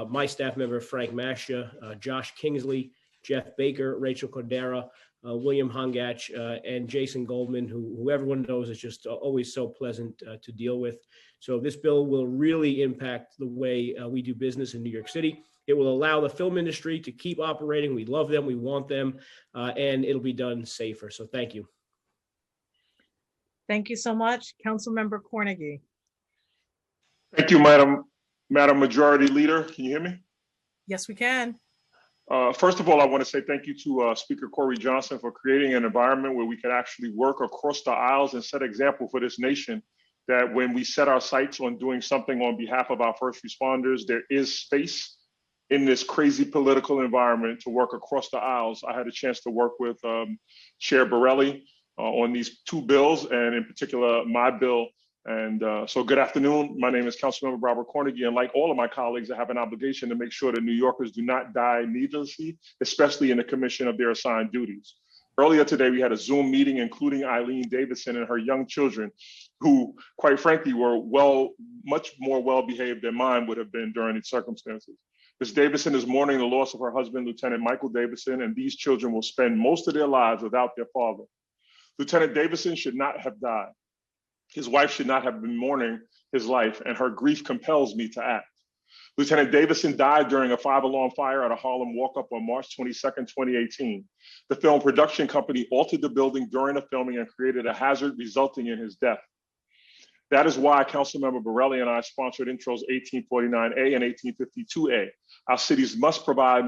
My staff member, Frank Mascia, Josh Kingsley, Jeff Baker, Rachel Cordera, William Hongach, and Jason Goldman, who everyone knows is just always so pleasant to deal with. So this bill will really impact the way we do business in New York City. It will allow the film industry to keep operating. We love them, we want them, and it'll be done safer. So thank you. Thank you so much. Councilmember Cornegy. Thank you, Madam Majority Leader. Can you hear me? Yes, we can. First of all, I want to say thank you to Speaker Corey Johnson for creating an environment where we can actually work across the aisles and set an example for this nation that when we set our sights on doing something on behalf of our first responders, there is space in this crazy political environment to work across the aisles. I had a chance to work with Chair Borelli on these two bills, and in particular, my bill. And so good afternoon. My name is Councilmember Robert Cornegy, and like all of my colleagues, I have an obligation to make sure that New Yorkers do not die needlessly, especially in the commission of their assigned duties. Earlier today, we had a Zoom meeting, including Eileen Davidson and her young children, who, quite frankly, were much more well-behaved than mine would have been during these circumstances. Ms. Davidson is mourning the loss of her husband, Lieutenant Michael Davidson, and these children will spend most of their lives without their father. Lieutenant Davidson should not have died. His wife should not have been mourning his life, and her grief compels me to act. Lieutenant Davidson died during a 5-alarm fire at a Harlem walk-up on March 22nd, 2018. The film production company altered the building during the filming and created a hazard resulting in his death. That is why Councilmember Borelli and I sponsored Intros 1849A and 1852A. Our cities must provide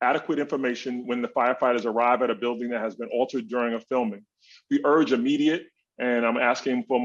adequate information when the firefighters arrive at a building that has been altered during a filming. We urge immediate, and I'm asking for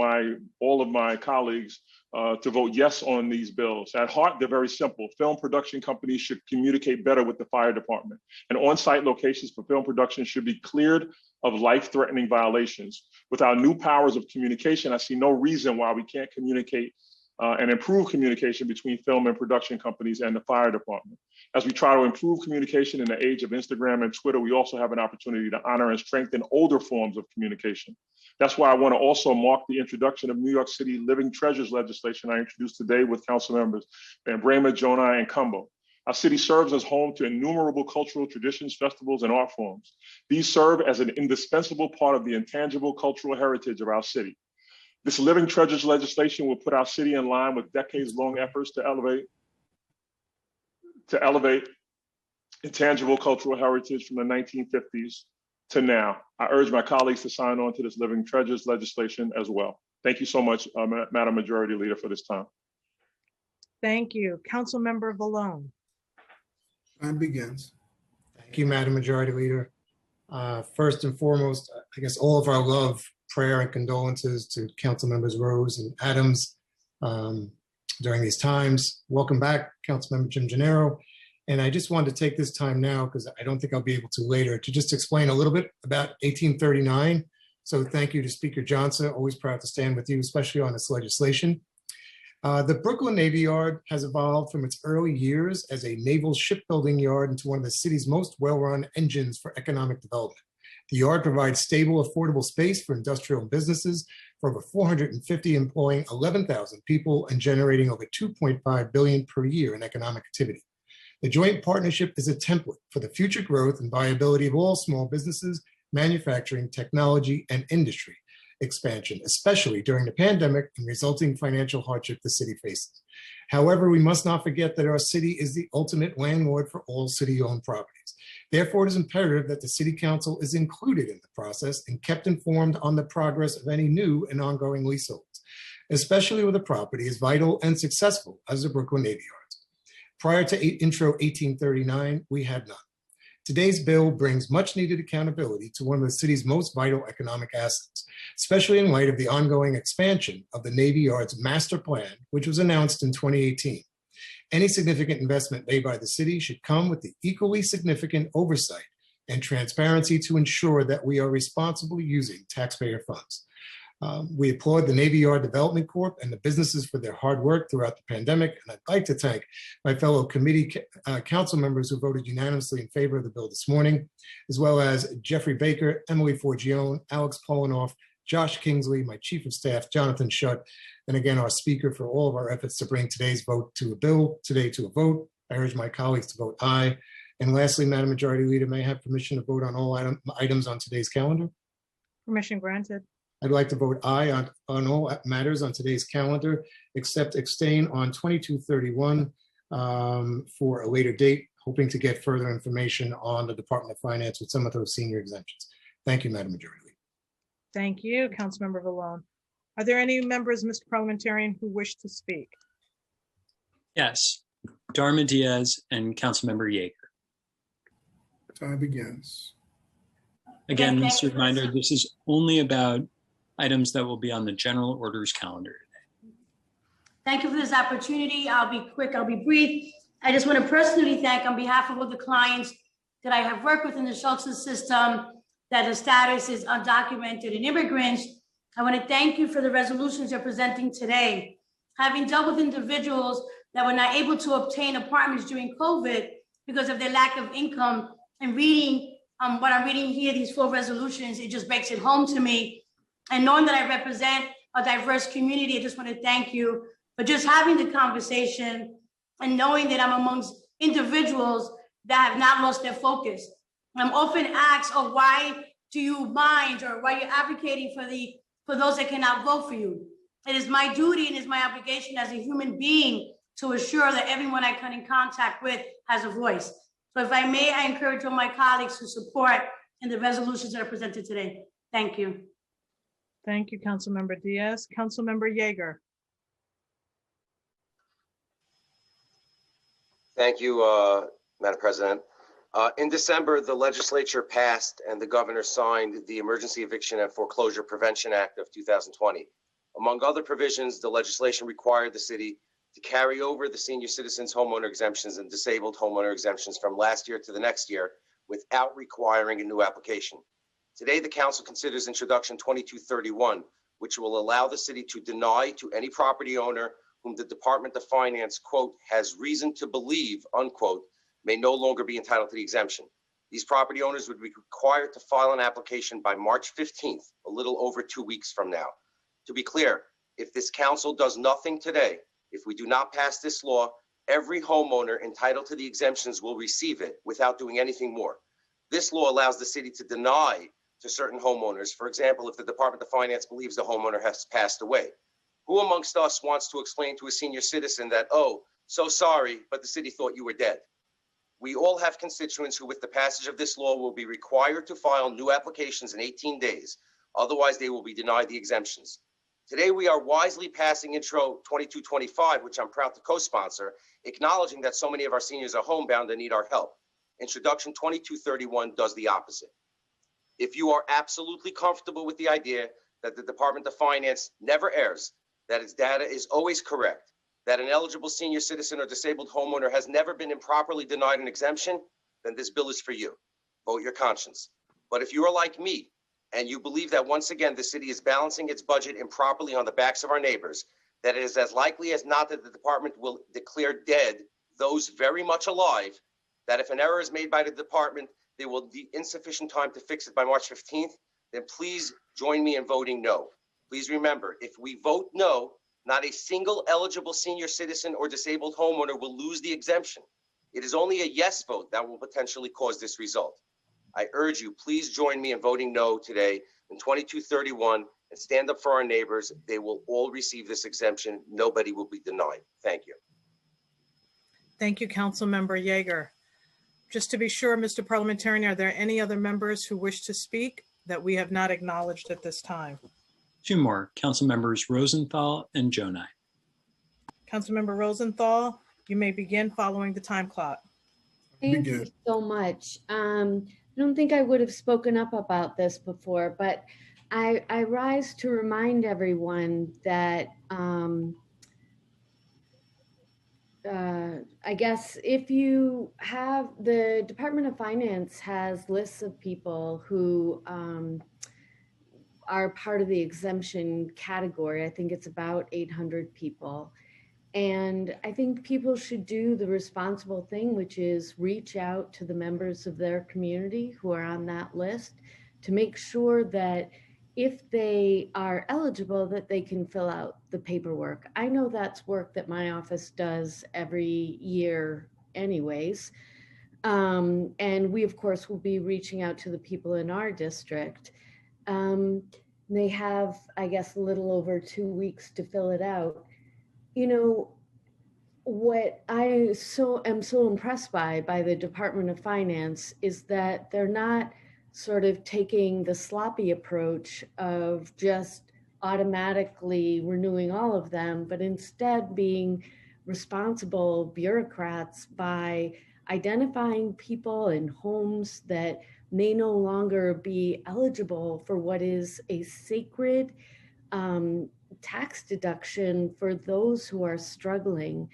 all of my colleagues to vote yes on these bills. At heart, they're very simple. Film production companies should communicate better with the fire department, and on-site locations for film production should be cleared of life-threatening violations. With our new powers of communication, I see no reason why we can't communicate and improve communication between film and production companies and the fire department. As we try to improve communication in the age of Instagram and Twitter, we also have an opportunity to honor and strengthen older forms of communication. That's why I want to also mark the introduction of New York City Living Treasures legislation I introduced today with council members Van Bramer, Jonah, and Cumbo. Our city serves as home to innumerable cultural traditions, festivals, and art forms. These serve as an indispensable part of the intangible cultural heritage of our city. This Living Treasures legislation will put our city in line with decades-long efforts to elevate intangible cultural heritage from the 1950s to now. I urge my colleagues to sign on to this Living Treasures legislation as well. Thank you so much, Madam Majority Leader, for this time. Thank you. Councilmember Vallone. Time begins. Thank you, Madam Majority Leader. First and foremost, I guess all of our love, prayer, and condolences to Council Members Rose and Adams during these times. Welcome back, Councilmember Jim Gennaro. And I just wanted to take this time now, because I don't think I'll be able to later, to just explain a little bit about 1839. So thank you to Speaker Johnson, always proud to stand with you, especially on this legislation. The Brooklyn Navy Yard has evolved from its early years as a naval shipbuilding yard into one of the city's most well-run engines for economic development. The yard provides stable, affordable space for industrial and businesses for over 450, employing 11,000 people and generating over $2.5 billion per year in economic activity. The joint partnership is a template for the future growth and viability of all small businesses, manufacturing, technology, and industry expansion, especially during the pandemic and resulting financial hardship the city faces. However, we must not forget that our city is the ultimate landlord for all city-owned properties. Therefore, it is imperative that the City Council is included in the process and kept informed on the progress of any new and ongoing leaseholds, especially with a property as vital and successful as the Brooklyn Navy Yards. Prior to Intro 1839, we had none. Today's bill brings much needed accountability to one of the city's most vital economic assets, especially in light of the ongoing expansion of the Navy Yard's master plan, which was announced in 2018. Any significant investment made by the city should come with the equally significant oversight and transparency to ensure that we are responsibly using taxpayer funds. We applaud the Navy Yard Development Corp and the businesses for their hard work throughout the pandemic. And I'd like to thank my fellow committee council members who voted unanimously in favor of the bill this morning, as well as Jeffrey Baker, Emily Forgione, Alex Polinoff, Josh Kingsley, my Chief of Staff, Jonathan Shutt, and again, our speaker for all of our efforts to bring today's vote to a bill, today to a vote. I urge my colleagues to vote aye. And lastly, Madam Majority Leader, may I have permission to vote on all items on today's calendar? Permission granted. I'd like to vote aye on all matters on today's calendar, except abstain on 2231 for a later date, hoping to get further information on the Department of Finance with some of those senior exemptions. Thank you, Madam Majority Leader. Thank you, Councilmember Vallone. Are there any members, Mr. Parliamentarian, who wish to speak? Yes, Dharma Diaz and Councilmember Yeager. Time begins. Again, Thank just a you. reminder, this is only about items that will be on the general orders calendar. Thank you for this opportunity. I'll be quick, I'll be brief. I just want to personally thank on behalf of all the clients that I have worked with in the shelter system, that the status is undocumented and immigrants. I want to thank you for the resolutions you're presenting today. Having dealt with individuals that were not able to obtain apartments during COVID because of their lack of income, and reading what I'm reading here, these 4 resolutions, it just breaks it home to me. And knowing that I represent a diverse community, I just want to thank you for just having the conversation and knowing that I'm amongst individuals that have not lost their focus. I'm often asked, oh, why do you mind, or why you're advocating for those that cannot vote for you? It is my duty and it's my obligation as a human being to assure that everyone I come in contact with has a voice. So if I may, I encourage all my colleagues to support in the resolutions that are presented today. Thank you. Thank you, Councilmember Diaz. Councilmember Yeager. Thank you, Madam President. In December, the legislature passed and the governor signed the Emergency Eviction and Foreclosure Prevention Act of 2020. Among other provisions, the legislation required the city to carry over the senior citizens homeowner exemptions and disabled homeowner exemptions from last year to the next year without requiring a new application. Today, the council considers introduction 2231, which will allow the city to deny to any property owner whom the Department of Finance, quote, has reason to believe, unquote, may no longer be entitled to the exemption. These property owners would be required to file an application by March 15th, a little over 2 weeks from now. To be clear, if this council does nothing today, if we do not pass this law, every homeowner entitled to the exemptions will receive it without doing anything more. This law allows the city to deny to certain homeowners, for example, if the Department of Finance believes the homeowner has passed away. Who amongst us wants to explain to a senior citizen that, oh, so sorry, but the city thought you were dead? We all have constituents who, with the passage of this law, will be required to file new applications in 18 days. Otherwise, they will be denied the exemptions. Today, we are wisely passing Intro 2225, which I'm proud to co-sponsor, acknowledging that so many of our seniors are homebound and need our help. Introduction 2231 does the opposite. If you are absolutely comfortable with the idea that the Department of Finance never errs, that its data is always correct, that an eligible senior citizen or disabled homeowner has never been improperly denied an exemption, then this bill is for you. Vote your conscience. But if you are like me, and you believe that once again the city is balancing its budget improperly on the backs of our neighbors, that it is as likely as not that the department will declare dead those very much alive, that if an error is made by the department, there will be insufficient time to fix it by March 15th, then please join me in voting no. Please remember, if we vote no, not a single eligible senior citizen or disabled homeowner will lose the exemption. It is only a yes vote that will potentially cause this result. I urge you, please join me in voting no today in 2231 and stand up for our neighbors. They will all receive this exemption. Nobody will be denied. Thank you. Thank you, Councilmember Yeager. Just to be sure, Mr. Parliamentarian, are there any other members who wish to speak that we have not acknowledged at this time? 2 more, Council Members Rosenthal and Jonai. Councilmember Rosenthal, you may begin following the time clock. Thank you so much. I don't think I would have spoken up about this before, but I rise to remind everyone that I guess if you have, the Department of Finance has lists of people who are part of the exemption category. I think it's about 800 people. And I think people should do the responsible thing, which is reach out to the members of their community who are on that list to make sure that if they are eligible, that they can fill out the paperwork. I know that's work that my office does every year anyways. And we, of course, will be reaching out to the people in our district. They have, I guess, a little over 2 weeks to fill it out. You know, what I am so impressed by the Department of Finance is that they're not sort of taking the sloppy approach of just automatically renewing all of them, but instead being responsible bureaucrats by identifying people and homes that may no longer be eligible for what is a sacred tax deduction for those who are struggling.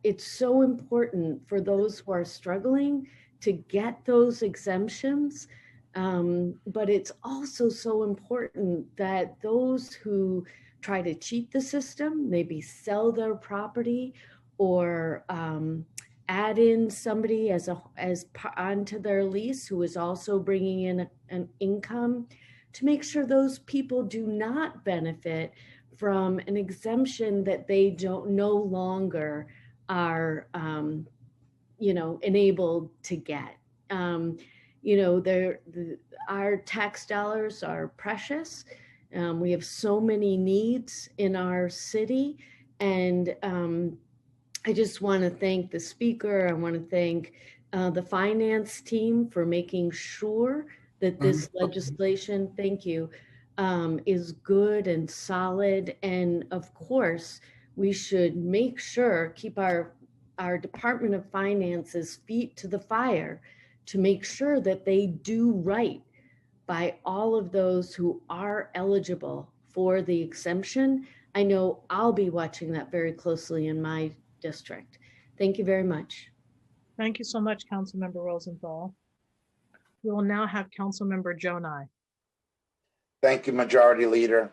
It's so important for those who are struggling to get those exemptions. But it's also so important that those who try to cheat the system, maybe sell their property or add in somebody onto their lease who is also bringing in an income, to make sure those people do not benefit from an exemption that they no longer are enabled to get. Our tax dollars are precious. We have so many needs in our city, and I just want to thank the speaker. I want to thank the finance team for making sure that this legislation, thank you, is good and solid. And of course, we should make sure, keep our Department of Finance's feet to the fire to make sure that they do right by all of those who are eligible for the exemption. I know I'll be watching that very closely in my district. Thank you very much. Thank you so much, Councilmember Rosenthal. We will now have Councilmember Jonai. Thank you, Majority Leader.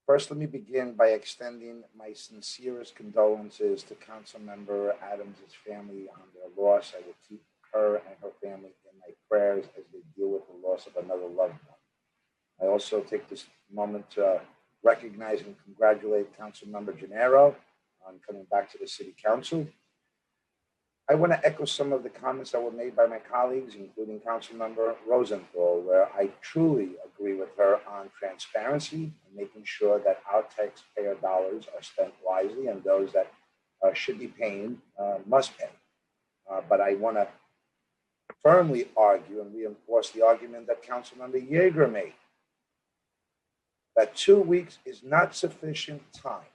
First, let me begin by extending my sincerest condolences to Councilmember Adams' family on their loss. I will keep her and her family in my prayers as they deal with the loss of another loved one. I also take this moment to recognize and congratulate Councilmember Gennaro on coming back to the City Council. I want to echo some of the comments that were made by my colleagues, including Councilmember Rosenthal, where I truly agree with her on transparency and making sure that our taxpayer dollars are spent wisely, and those that should be paying must pay. But I want to firmly argue and reinforce the argument that Councilmember Yeager made, that 2 weeks is not sufficient time.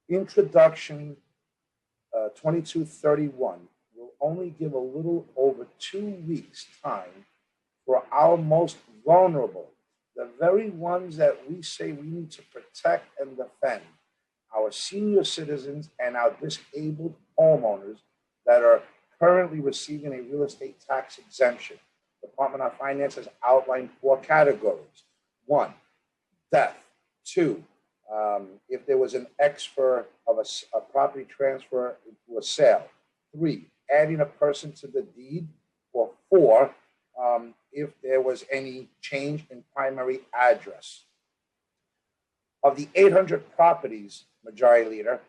Introduction 2231 will only give a little over 2 weeks time for our most vulnerable, the very ones that we say we need to protect and defend, our senior citizens and our disabled homeowners that are currently receiving a real estate tax exemption. The Department of Finance has outlined 4 categories. 1, death. 2, if there was an extra of a property transfer into a sale. 3, adding a person to the deed. Or 4, if there was any change in primary address. Of the 800 properties, Majority Leader,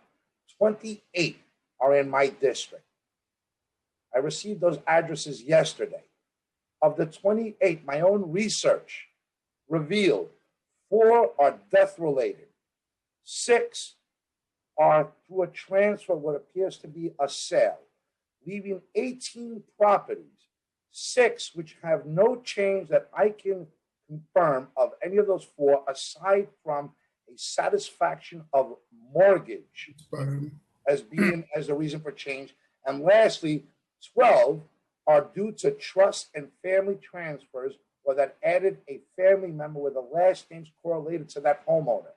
28 are in my district. I received those addresses yesterday. Of the 28, my own research revealed 4 are death related. 6 are through a transfer, what appears to be a sale, leaving 18 properties, 6 which have no change that I can confirm of any of those 4, aside from a satisfaction of mortgage as the reason for change. And lastly, 12 are due to trust and family transfers, or that added a family member with the last names correlated to that homeowner.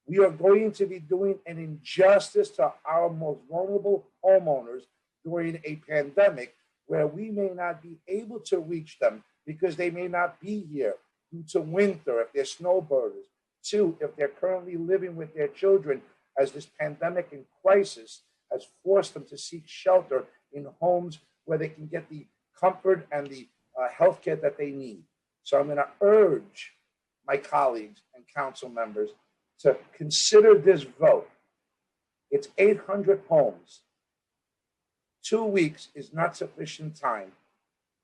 We are going to be doing an injustice to our most vulnerable homeowners during a pandemic, where we may not be able to reach them because they may not be here due to winter, if they're snowbirders. 2, if they're currently living with their children, as this pandemic and crisis has forced them to seek shelter in homes where they can get the comfort and the health care that they need. So I'm going to urge my colleagues and council members to consider this vote. It's 800 homes. 2 weeks is not sufficient time.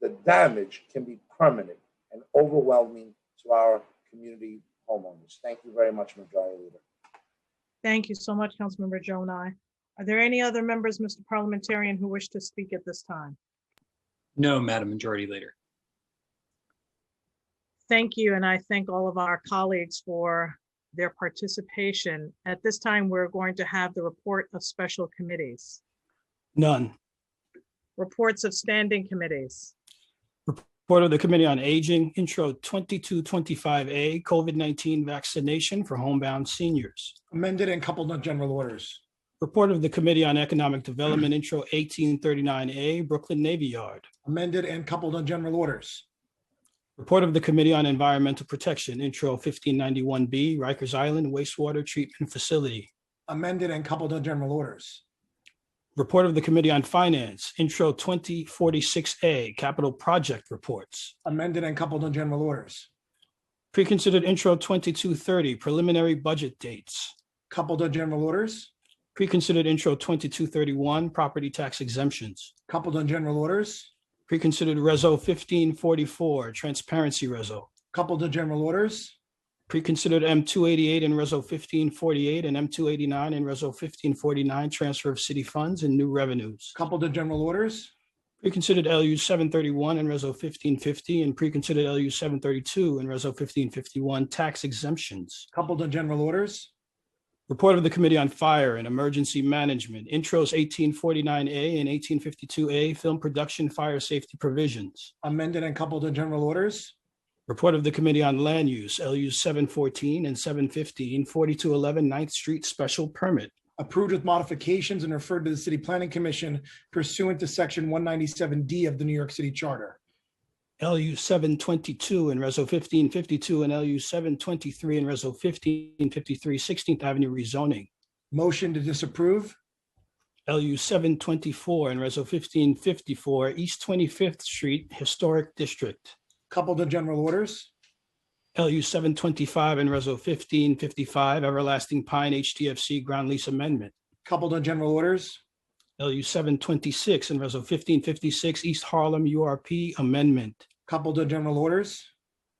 The damage can be permanent and overwhelming to our community homeowners. Thank you very much, Majority Leader. Thank you so much, Councilmember Jonai. Are there any other members, Mr. Parliamentarian, who wish to speak at this time? No, Madam Majority Leader. Thank you, and I thank all of our colleagues for their participation. At this time, we're going to have the report of special committees. None. Reports of standing committees. Report of the Committee on Aging, Intro 2225A, COVID-19 vaccination for homebound seniors. Amended and coupled on general orders. Report of the Committee on Economic Development, Intro 1839A, Brooklyn Navy Yard. Amended and coupled on general orders. Report of the Committee on Environmental Protection, Intro 1591B, Rikers Island Wastewater Treatment Facility. Amended and coupled on general orders. Report of the Committee on Finance, Intro 2046A, Capital Project Reports. Amended and coupled on general orders. Preconsidered Intro 2230, Preliminary Budget Dates. Coupled on general orders. Preconsidered Intro 2231, Property Tax Exemptions. Coupled on general orders. Preconsidered Reso 1544, Transparency Reso. Coupled on general orders. Preconsidered M288 and Reso 1548 and M289 and Reso 1549, Transfer of City Funds and New Revenues. Coupled on general orders. Preconsidered LU 731 and Reso 1550 and preconsidered LU 732 and Reso 1551, Tax Exemptions. Coupled on general orders. Report of the Committee on Fire and Emergency Management, Intros 1849A and 1852A, Film Production Fire Safety Provisions. Amended and coupled on general orders. Report of the Committee on Land Use, LU 714 and 715, 4211 9th Street Special Permit. Approved with modifications and referred to the City Planning Commission pursuant to Section 197D of the New York City Charter. LU 722 and Reso 1552 and LU 723 and Reso 1553, 16th Avenue rezoning. Motion to disapprove. LU 724 and Reso 1554, East 25th Street Historic District. Coupled on general orders. LU 725 and Reso 1555, Everlasting Pine HDFC Ground Lease Amendment. Coupled on general orders. LU 726 and Reso 1556, East Harlem URP Amendment. Coupled on general orders.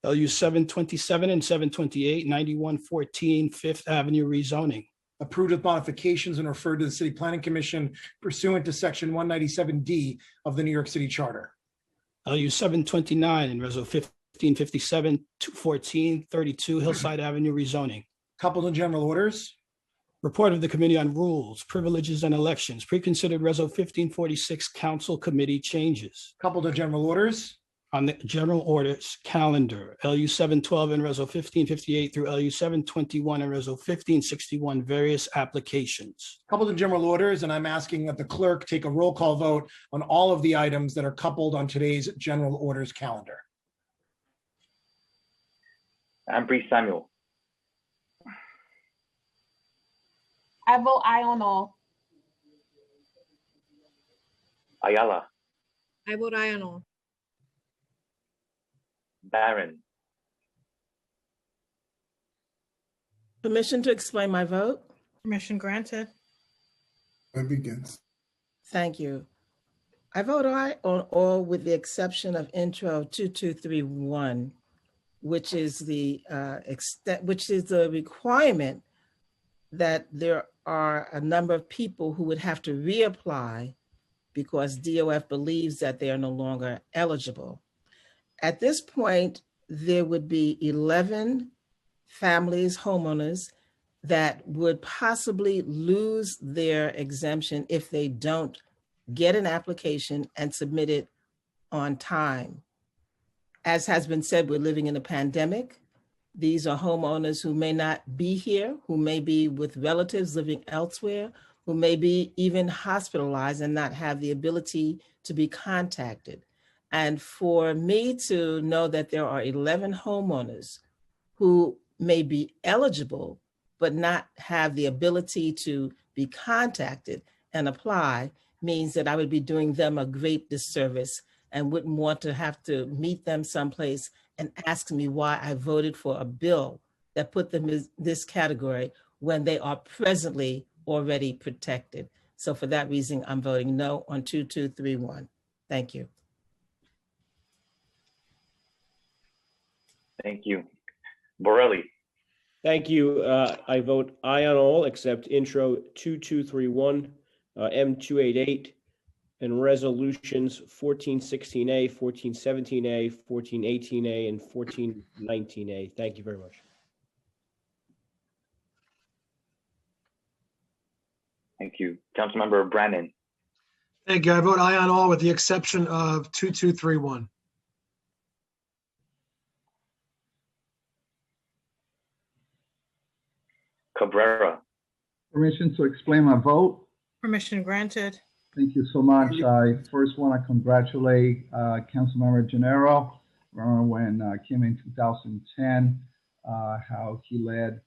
LU 727 and 728, 9114 Fifth Avenue rezoning. Approved with modifications and referred to the City Planning Commission pursuant to Section 197D of the New York City Charter. LU 729 and Reso 1557, 214, 32 Hillside Avenue rezoning. Coupled on general orders. Report of the Committee on Rules, Privileges and Elections, preconsidered Reso 1546 Council Committee changes. Coupled on general orders. On the general orders calendar, LU 712 and Reso 1558 through LU 721 and Reso 1561, various applications. Coupled in general orders, and I'm asking that the clerk take a roll call vote on all of the items that are coupled on today's general orders calendar. Ambry Samuel. I vote aye on all. Ayala. I vote aye on all. Barron. Permission to explain my vote? Permission granted. Time begins. Thank you. I vote aye on all with the exception of Intro 2231, which is the requirement that there are a number of people who would have to reapply because DOF believes that they are no longer eligible. At this point, there would be 11 families, homeowners, that would possibly lose their exemption if they don't get an application and submit it on time. As has been said, we're living in a pandemic. These are homeowners who may not be here, who may be with relatives living elsewhere, who may be even hospitalized and not have the ability to be contacted. And for me to know that there are 11 homeowners who may be eligible, but not have the ability to be contacted and apply means that I would be doing them a great disservice and wouldn't want to have to meet them someplace and asks me why I voted for a bill that put them in this category when they are presently already protected. So for that reason, I'm voting no on 2231. Thank you. Thank you. Borelli. Thank you. I vote aye on all except intro 2231, M288, and resolutions 1416A, 1417A, 1418A, and 1419A. Thank you very much. Thank you. Councilmember Brannan. Thank you. I vote aye on all with the exception of 2231. Cabrera. Permission to explain my vote. Permission granted. Thank you so much. I first want to congratulate Councilmember Gennaro. Remember when came in 2010, how he led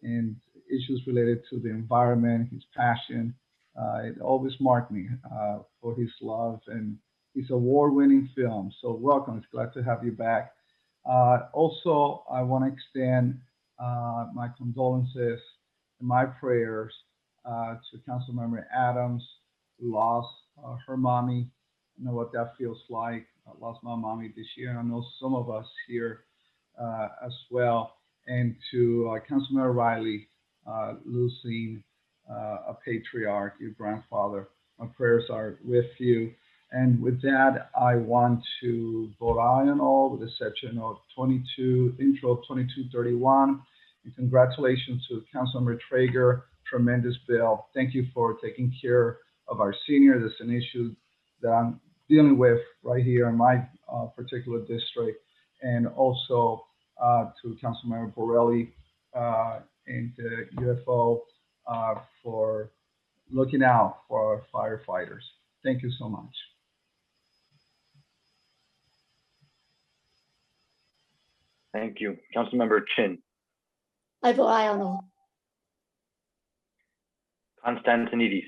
in issues related to the environment, his passion. It always marked me for his love and his award-winning film. So welcome. It's glad to have you back. Also, I want to extend my condolences and my prayers to Councilmember Adams, who lost her mommy. I know what that feels like. I lost my mommy this year, and I know some of us here as well. And to Councilmember Riley, losing a patriarch, your grandfather. My prayers are with you. And with that, I want to vote aye on all with the exception of intro 2231. And congratulations to Councilmember Traeger, tremendous bill. Thank you for taking care of our seniors. It's an issue that I'm dealing with right here in my particular district. And also to Councilmember Borelli and the UFO for looking out for our firefighters. Thank you so much. Thank you. Councilmember Chin. I vote aye on all. Constantinidis.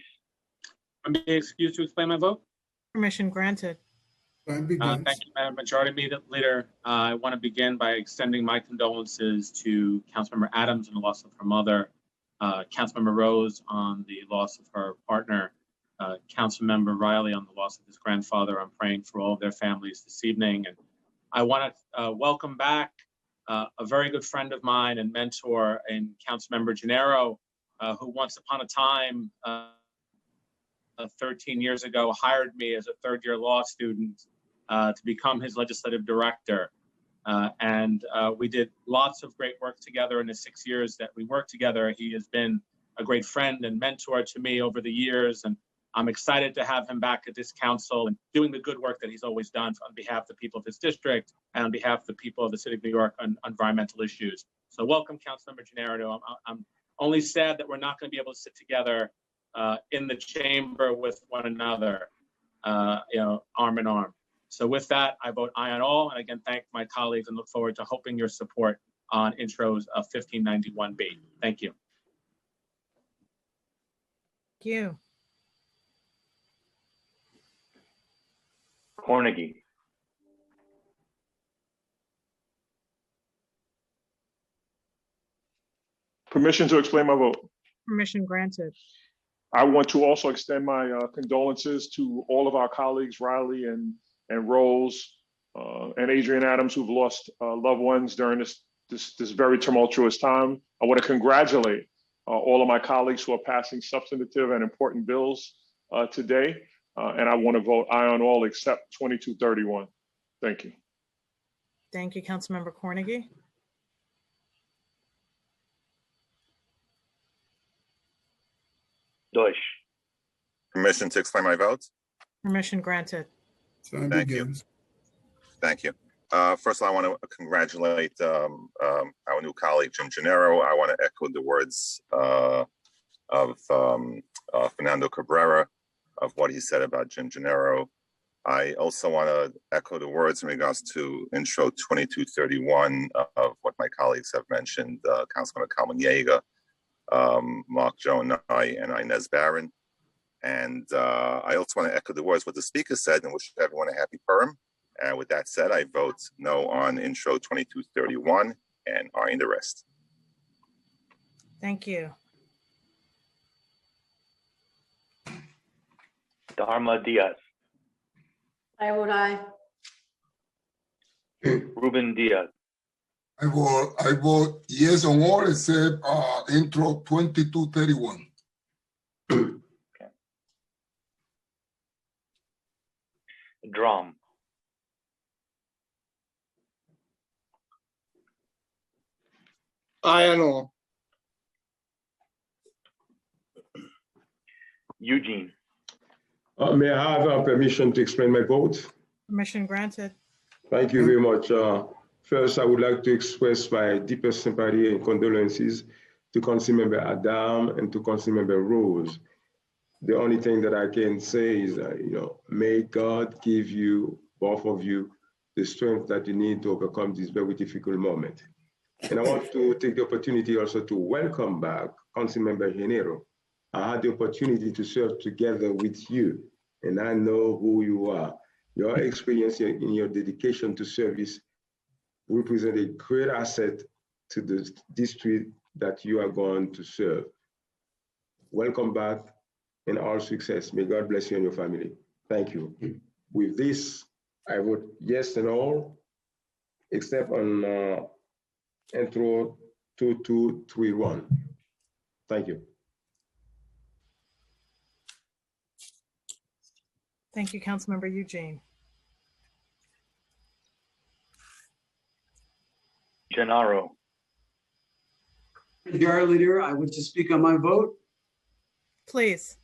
I'm being excused to explain my vote. Permission granted. Thank you, Madam Majority Leader. I want to begin by extending my condolences to Councilmember Adams on the loss of her mother, Councilmember Rose on the loss of her partner, Councilmember Riley on the loss of his grandfather. I'm praying for all of their families this evening. And I want to welcome back a very good friend of mine and mentor in Councilmember Gennaro, who once upon a time, 13 years ago, hired me as a third-year law student to become his legislative director. And we did lots of great work together in the 6 years that we worked together. He has been a great friend and mentor to me over the years. And I'm excited to have him back at this council and doing the good work that he's always done on behalf of the people of his district and on behalf of the people of the city of New York on environmental issues. So welcome, Councilmember Gennaro. I'm only sad that we're not going to be able to sit together in the chamber with one another, arm in arm. So with that, I vote aye on all. And again, thank my colleagues and look forward to hoping your support on intros of 1591B. Thank you. Thank you. Cornegie. Permission to explain my vote. Permission granted. I want to also extend my condolences to all of our colleagues, Riley and Rose and Adrian Adams, who've lost loved ones during this very tumultuous time. I want to congratulate all of my colleagues who are passing substantive and important bills today. And I want to vote aye on all except 2231. Thank you. Thank you, Councilmember Cornegie. Deutsch. Permission to explain my vote. Permission granted. Thank you. Thank you. First of all, I want to congratulate our new colleague, Jim Gennaro. I want to echo the words of Fernando Cabrera of what he said about Jim Gennaro. I also want to echo the words in regards to intro 2231 of what my colleagues have mentioned, Councilman Kalman Yeager, Mark Jonai, and Inez Barron. And I also want to echo the words what the speaker said and wish everyone a happy Purim And with that said, I vote no on intro 2231 and aye in the rest. Thank you. Dharma Diaz, I vote aye. Ruben Diaz, I vote yes on all except intro 2231. Drum, Aye and all. Eugene, May I have permission to explain my vote? Permission granted. Thank you very much. First, I would like to express my deepest sympathy and condolences to Councilmember Adam and to Councilmember Rose. The only thing that I can say is, may God give you, both of you, the strength that you need to overcome this very difficult moment. And I want to take the opportunity also to welcome back Councilmember Genero. I had the opportunity to serve together with you, and I know who you are. Your experience in your dedication to service represent a great asset to the district that you are going to serve. Welcome back and all success. May God bless you and your family. Thank you. With this, I vote yes and all, except on intro 2231. Thank you. Thank you, Councilmember Eugene. Gennaro, Majority Leader, I wish to speak on my vote. Please.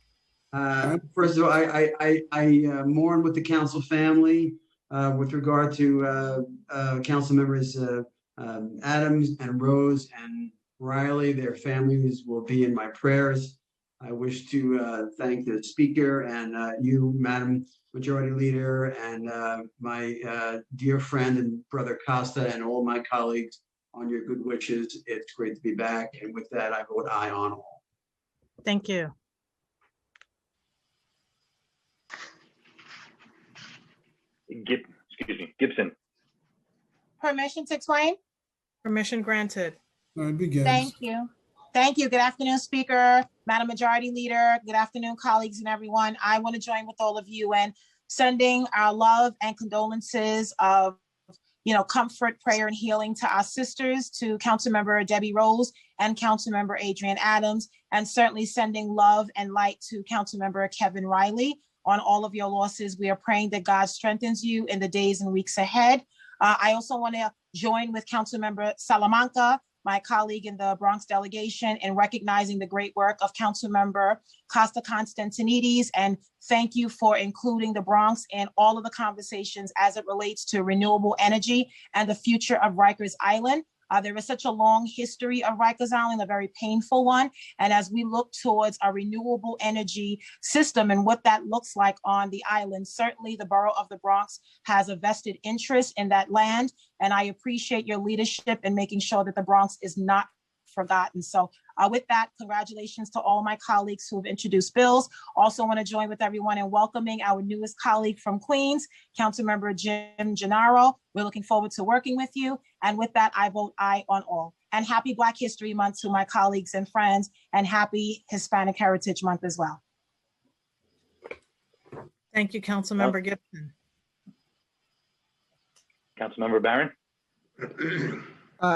First of all, I mourn with the council family with regard to council members Adams and Rose and Riley. Their families will be in my prayers. I wish to thank the speaker and you, Madam Majority Leader, and my dear friend and brother Costa and all my colleagues on your good wishes. It's great to be back. And with that, I vote aye on all. Thank you. Gibson, Permission to explain? Permission granted. Thank you. Thank you. Good afternoon, Speaker, Madam Majority Leader. Good afternoon, colleagues and everyone. I want to join with all of you in sending our love and condolences of, comfort, prayer, and healing to our sisters, to Councilmember Debbie Rose and Councilmember Adrian Adams, and certainly sending love and light to Councilmember Kevin Riley on all of your losses. We are praying that God strengthens you in the days and weeks ahead. I also want to join with Councilmember Salamanca, my colleague in the Bronx delegation, in recognizing the great work of Councilmember Costa Constantinides. And thank you for including the Bronx in all of the conversations as it relates to renewable energy and the future of Rikers Island. There is such a long history of Rikers Island, a very painful one. And as we look towards a renewable energy system and what that looks like on the island, certainly the borough of the Bronx has a vested interest in that land. And I appreciate your leadership in making sure that the Bronx is not forgotten. So with that, congratulations to all my colleagues who have introduced bills. Also want to join with everyone in welcoming our newest colleague from Queens, Councilmember Jim Gennaro. We're looking forward to working with you. And with that, I vote aye on all. And happy Black History Month to my colleagues and friends, and happy Hispanic Heritage Month as well. Thank you, Councilmember Gibson. Councilmember Barron,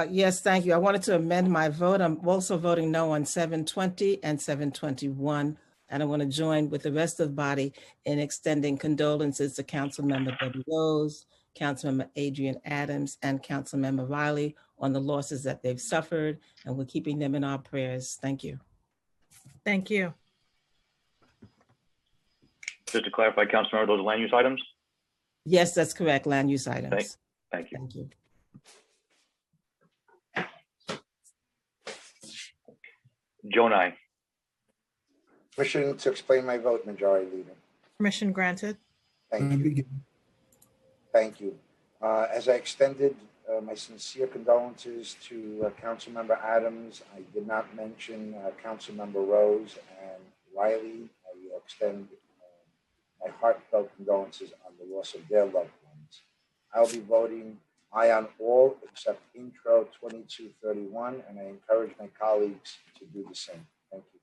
Yes, thank you. I wanted to amend my vote. I'm also voting no on 720 and 721. And I want to join with the rest of the body in extending condolences to Councilmember Debbie Rose, Councilmember Adrian Adams, and Councilmember Riley on the losses that they've suffered. And we're keeping them in our prayers. Thank you. Thank you. just to clarify, Councilmember, those land use items? Yes, that's correct. Land use items. Thank you. Thank you. Jonai, Wishing to explain my vote, Majority Leader. Permission granted. Thank you. Thank you. As I extended my sincere condolences to Councilmember Adams, I did not mention Councilmember Rose and Riley. I extend my heartfelt condolences on the loss of their loved ones. I'll be voting aye on all except intro 2231, and I encourage my colleagues to do the same. Thank you.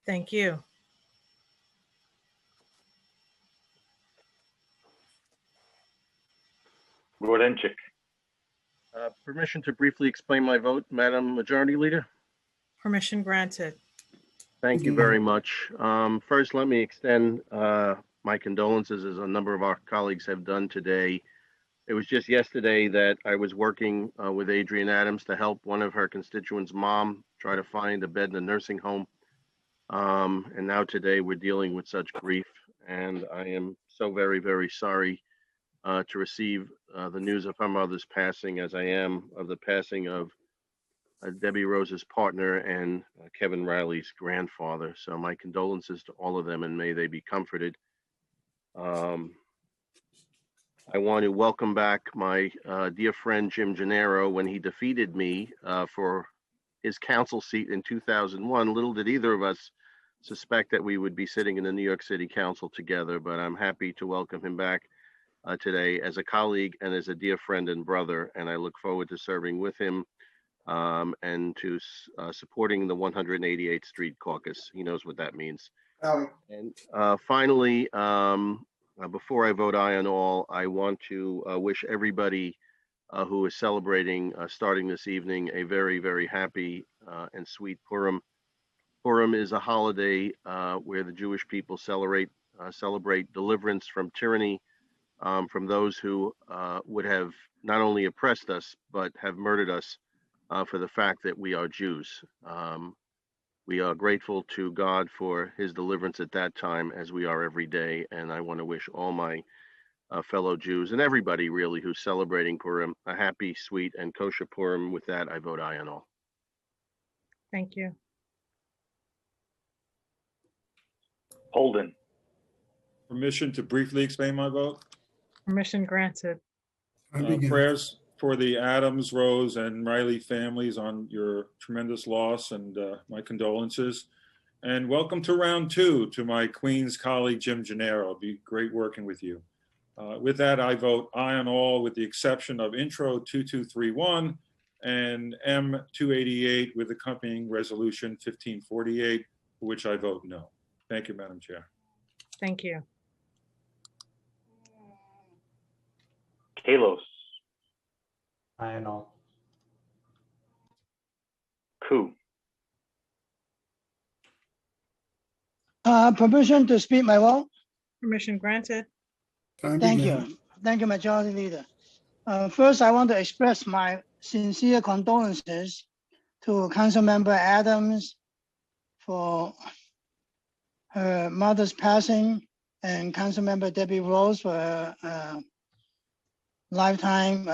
Thank you. Grodenchik. Permission to briefly explain my vote, Madam Majority Leader? Permission granted. Thank you very much. First, let me extend my condolences, as a number of our colleagues have done today. It was just yesterday that I was working with Adrienne Adams to help one of her constituents' mom try to find a bed in a nursing home. And now today we're dealing with such grief. And I am so very, very sorry to receive the news of her mother's passing, as I am of the passing of Debbie Rose's partner and Kevin Riley's grandfather. So my condolences to all of them, and may they be comforted. I want to welcome back my dear friend Jim Gennaro. When he defeated me for his council seat in 2001, little did either of us suspect that we would be sitting in the New York City Council together, but I'm happy to welcome him back today as a colleague and as a dear friend and brother, and I look forward to serving with him and to supporting the 188th Street Caucus. He knows what that means. And finally, before I vote aye on all, I want to wish everybody who is celebrating starting this evening a very, very happy and sweet Purim. Purim is a holiday where the Jewish people celebrate deliverance from tyranny, from those who would have not only oppressed us, but have murdered us for the fact that we are Jews. We are grateful to God for his deliverance at that time, as we are every day. And I want to wish all my fellow Jews and everybody really who's celebrating Purim a happy, sweet, and kosher Purim. With that, I vote aye on all. Thank you. Holden. Permission to briefly explain my vote. Permission granted. Prayers for the Adams, Rose, and Riley families on your tremendous loss, and my condolences. And welcome to round two to my Queens colleague, Jim Gennaro. It'll be great working with you. With that, I vote aye on all, with the exception of intro 2231 and M288 with accompanying resolution 1548, for which I vote no. Thank you, Madam Chair. Thank you. Kalos. Aye on all. Ku. Permission to speak my vote? Permission granted. Thank you. Thank you, Majority Leader. First, I want to express my sincere condolences to Councilmember Adams for her mother's passing, and Councilmember Debbie Rose for her lifetime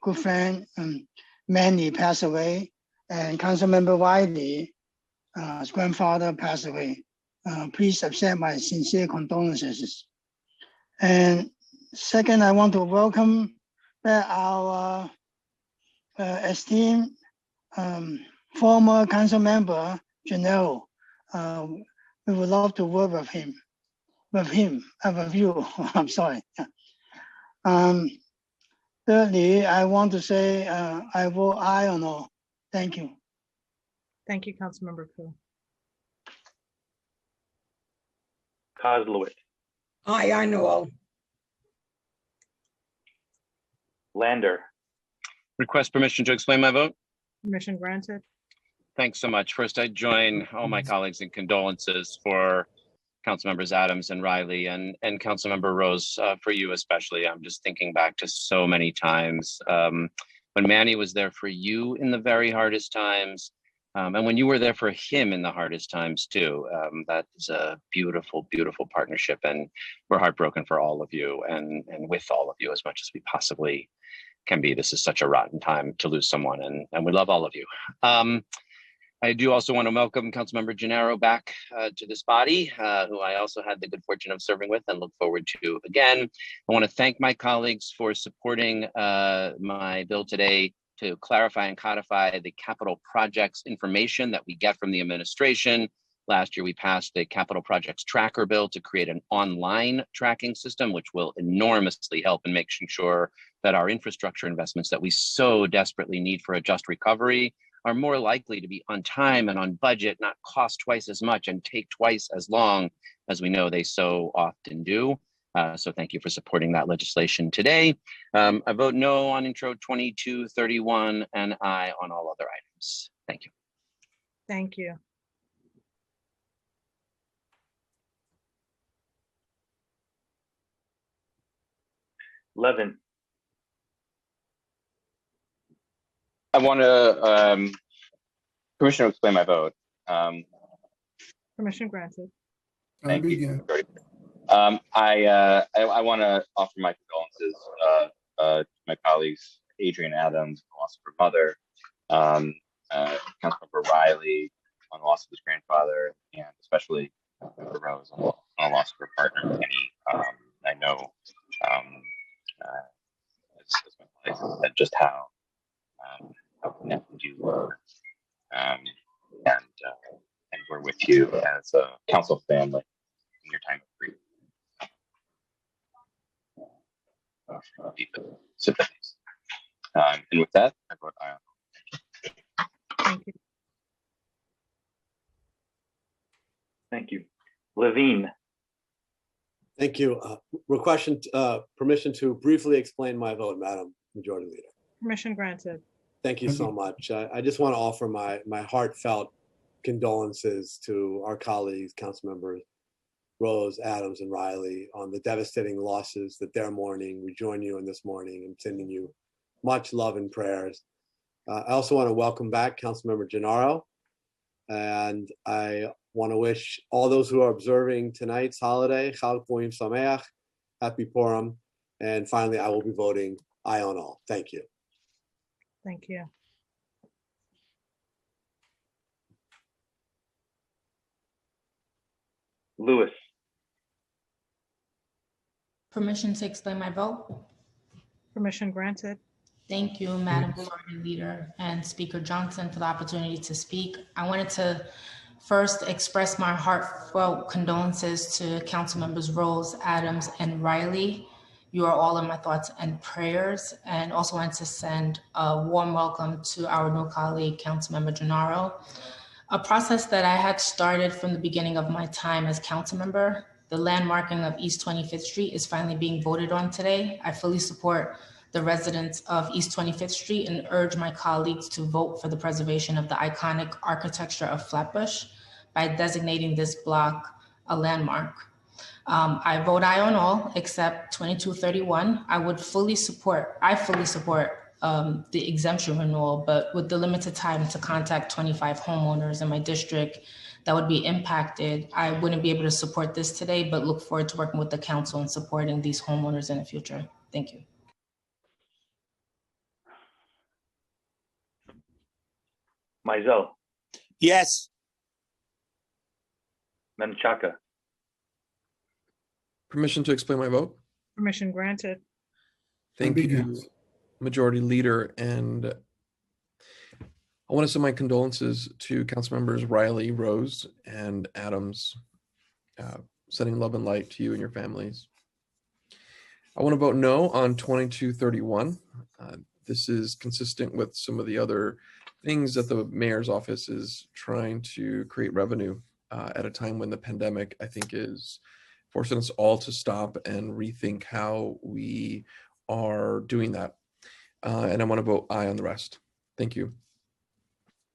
good friend, Manny, passed away, and Councilmember Wiley, his grandfather, passed away. Please accept my sincere condolences. And second, I want to welcome back our esteemed former council member, Gennaro. We would love to work with him, with you, I'm sorry. Thirdly, I want to say I vote aye on all. Thank you. Thank you, Councilmember Ku. Kozlowitz. Aye on all. Lander. Request permission to explain my vote. Permission granted. Thanks so much. First, I join all my colleagues in condolences for Councilmembers Adams and Riley, and Councilmember Rose, for you especially. I'm just thinking back to so many times when Manny was there for you in the very hardest times, and when you were there for him in the hardest times too. That is a beautiful, beautiful partnership, and we're heartbroken for all of you and with all of you as much as we possibly can be. This is such a rotten time to lose someone, and we love all of you. I do also want to welcome Councilmember Gennaro back to this body, who I also had the good fortune of serving with and look forward to again. I want to thank my colleagues for supporting my bill today to clarify and codify the capital projects information that we get from the administration Last year, we passed a capital projects tracker bill to create an online tracking system, which will enormously help in making sure that our infrastructure investments that we so desperately need for a just recovery are more likely to be on time and on budget, not cost twice as much and take twice as long as we know they so often do. So thank you for supporting that legislation today. I vote no on Intro 2231 and aye on all other items. Thank you. Thank you. Levin, I want to permission to explain my vote. Permission granted. Thank you. I want to offer my condolences to my colleagues, Adrian Adams, on the loss of her mother, Councilmember Riley on the loss of his grandfather, and especially Councilmember Rose on the loss of her partner, Kenny. I know as my colleagues said just how connected you were, and we're with you as a council family in your time of grief. Deep sympathies. And with that, I vote aye. Thank you. thank you. Levine, Thank you. Requesting permission to briefly explain my vote, Madam Majority Leader. Permission granted. Thank you so much. I just want to offer my heartfelt condolences to our colleagues, council members Rose, Adams, and Riley on the devastating losses that they're mourning. We join you in this morning and sending you much love and prayers. I also want to welcome back Councilmember Gennaro, and I want to wish all those who are observing tonight's holiday, Chag Purim Sameach, Happy Purim, and finally, I will be voting aye on all. Thank you. Thank you. Lewis, Permission to explain my vote? Permission granted. Thank you, Madam Majority Leader and Speaker Johnson, for the opportunity to speak. I wanted to first express my heartfelt condolences to Council Members Rose, Adams, and Riley. You are all in my thoughts and prayers, and also wanted to send a warm welcome to our new colleague, Councilmember Gennaro. A process that I had started from the beginning of my time as council member. The landmarking of East 25th Street is finally being voted on today. I fully support the residents of East 25th Street and urge my colleagues to vote for the preservation of the iconic architecture of Flatbush by designating this block a landmark. I vote aye on all except 2231. I fully support the exemption renewal, but with the limited time to contact 25 homeowners in my district that would be impacted, I wouldn't be able to support this today, but look forward to working with the council and supporting these homeowners in the future. Thank you. Mizell, Yes. Menchaca, Permission to explain my vote? Permission granted. Thank you, Majority Leader. And I want to send my condolences to Council Members Riley, Rose, and Adams, sending love and light to you and your families. I want to vote no on 2231. This is consistent with some of the other things that the mayor's office is trying to create revenue at a time when the pandemic, I think, is forcing us all to stop and rethink how we are doing that. And I want to vote aye on the rest. Thank you.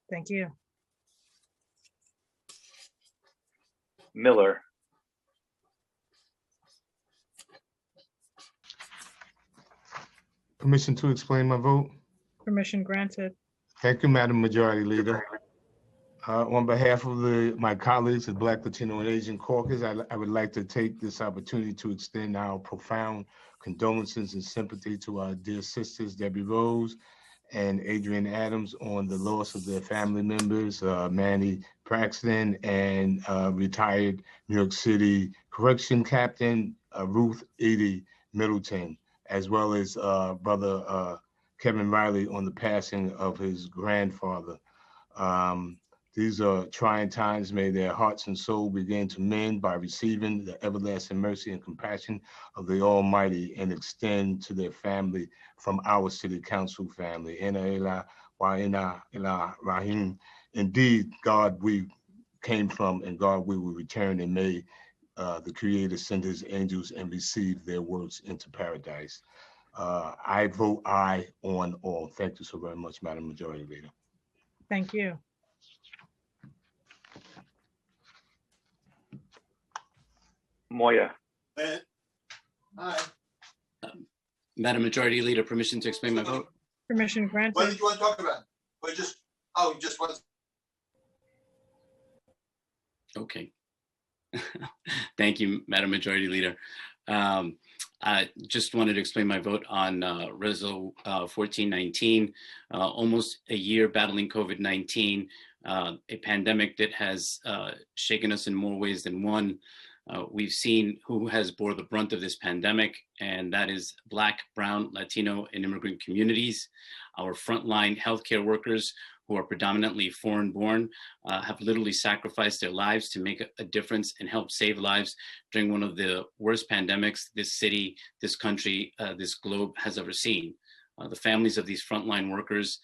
Thank you. Miller, Permission to explain my vote? Permission granted. Thank you, Madam Majority Leader. On behalf of my colleagues at Black, Latino, and Asian Caucus, I would like to take this opportunity to extend our profound condolences and sympathy to our dear sisters, Debbie Rose and Adrian Adams, on the loss of their family members, Manny Braxton, and retired New York City Correction Captain, Ruth Edie Middleton, as well as brother Kevin Riley on the passing of his grandfather. These are trying times. May their hearts and soul begin to mend by receiving the everlasting mercy and compassion of the Almighty, and extend to their family from our city council family. Ina wa ina ila rahim. Indeed, God we came from, and God we will return, and may the Creator send his angels and receive their works into paradise. I vote aye on all. Thank you so very much, Madam Majority Leader. Thank you. Moya. Aye. Madam Majority Leader, permission to explain my vote? Permission granted. What did you want to talk about? Or just, oh, just want. Okay. Thank you, Madam Majority Leader. I just wanted to explain my vote on Resolution 1419. Almost a year battling COVID-19, a pandemic that has shaken us in more ways than one. We've seen who has bore the brunt of this pandemic, and that is Black, Brown, Latino, and immigrant communities. Our frontline healthcare workers, who are predominantly foreign-born, have literally sacrificed their lives to make a difference and help save lives during one of the worst pandemics this city, this country, this globe has ever seen. The families of these frontline workers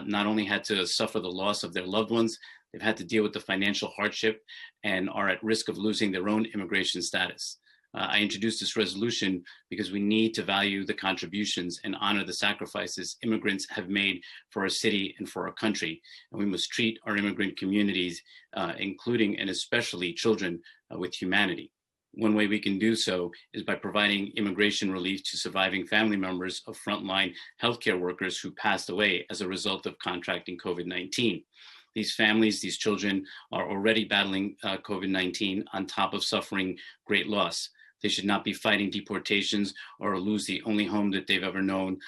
not only had to suffer the loss of their loved ones, they've had to deal with the financial hardship and are at risk of losing their own immigration status. I introduced this resolution because we need to value the contributions and honor the sacrifices immigrants have made for our city and for our country. And we must treat our immigrant communities, including and especially children, with humanity. One way we can do so is by providing immigration relief to surviving family members of frontline healthcare workers who passed away as a result of contracting COVID-19. These families, these children are already battling COVID-19 on top of suffering great loss. They should not be fighting deportations or lose the only home that they've ever known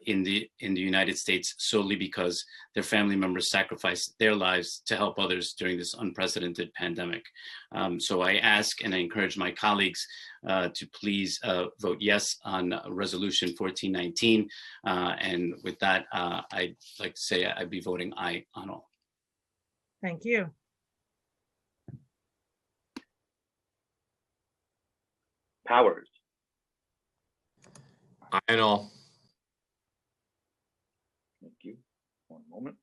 in the United States solely because their family members sacrificed their lives to help others during this unprecedented pandemic. So I ask and I encourage my colleagues to please vote yes on Resolution 1419. And with that, I'd like to say I'd be voting aye on all. Thank you. Powers. Aye and all. Thank you. One moment.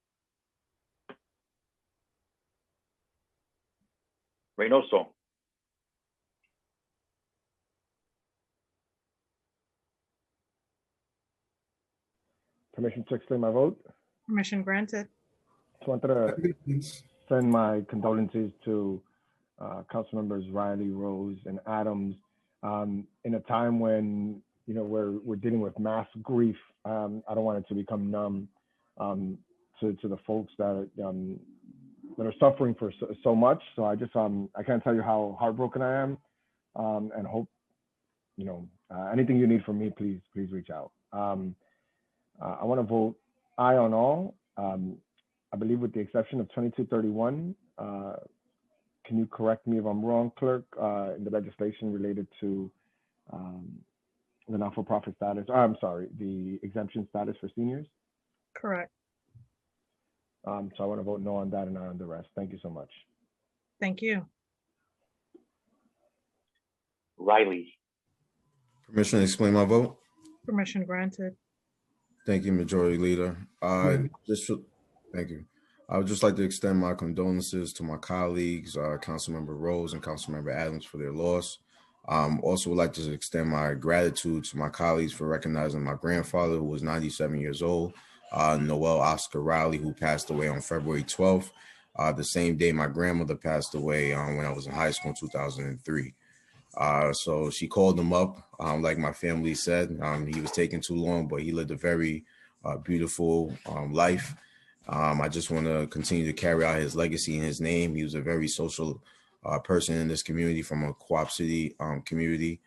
Reynoso. Permission to explain my vote. Permission granted. Just wanted to send my condolences to council members Riley, Rose, and Adams in a time when we're dealing with mass grief. I don't want it to become numb to the folks that are suffering for so much. So I just I can't tell you how heartbroken I am, and hope anything you need from me, please reach out. I want to vote aye on all. I believe with the exception of 2231, can you correct me if I'm wrong, clerk, in the legislation related to the not-for-profit status, I'm sorry, the exemption status for seniors? Correct. So I want to vote no on that and not on the rest. Thank you so much. Thank you. Riley. Permission to explain my vote? Permission granted. Thank you, Majority Leader. Thank you. I would just like to extend my condolences to my colleagues, Councilmember Rose and Councilmember Adams, for their loss. Also would like to extend my gratitude to my colleagues for recognizing my grandfather, who was 97 years old, Noel Oscar Riley, who passed away on February 12th, the same day my grandmother passed away when I was in high school in 2003. So she called him up, like my family said. He was taking too long, but he lived a very beautiful life. I just want to continue to carry out his legacy and his name. He was a very social person in this community, from a Co-op City community.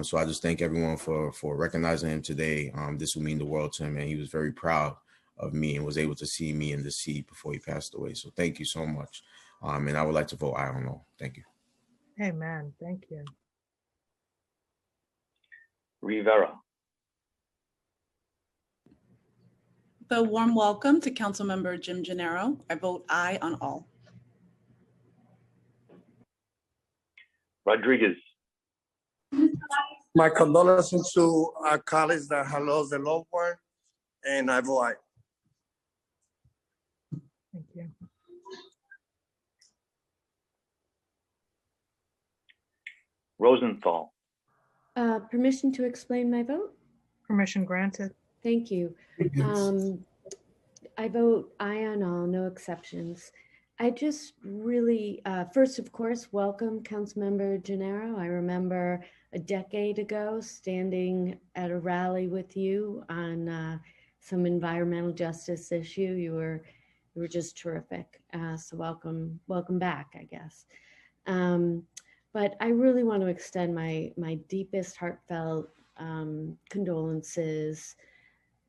So I just thank everyone for recognizing him today. This will mean the world to him, and he was very proud of me and was able to see me in the seat before he passed away. So thank you so much. And I would like to vote aye on all. Thank you. Amen. Thank you. Rivera. A warm welcome to Councilmember Jim Gennaro. I vote aye on all. Rodriguez. My condolences to our colleagues that have lost their loved one, and I vote aye. Thank you. Rosenthal. Permission to explain my vote? Permission granted. Thank you. I vote aye on all, no exceptions. I just really, first, of course, welcome Councilmember Gennaro. I remember a decade ago standing at a rally with you on some environmental justice issue. You were just terrific. So welcome back, I guess. But I really want to extend my deepest heartfelt condolences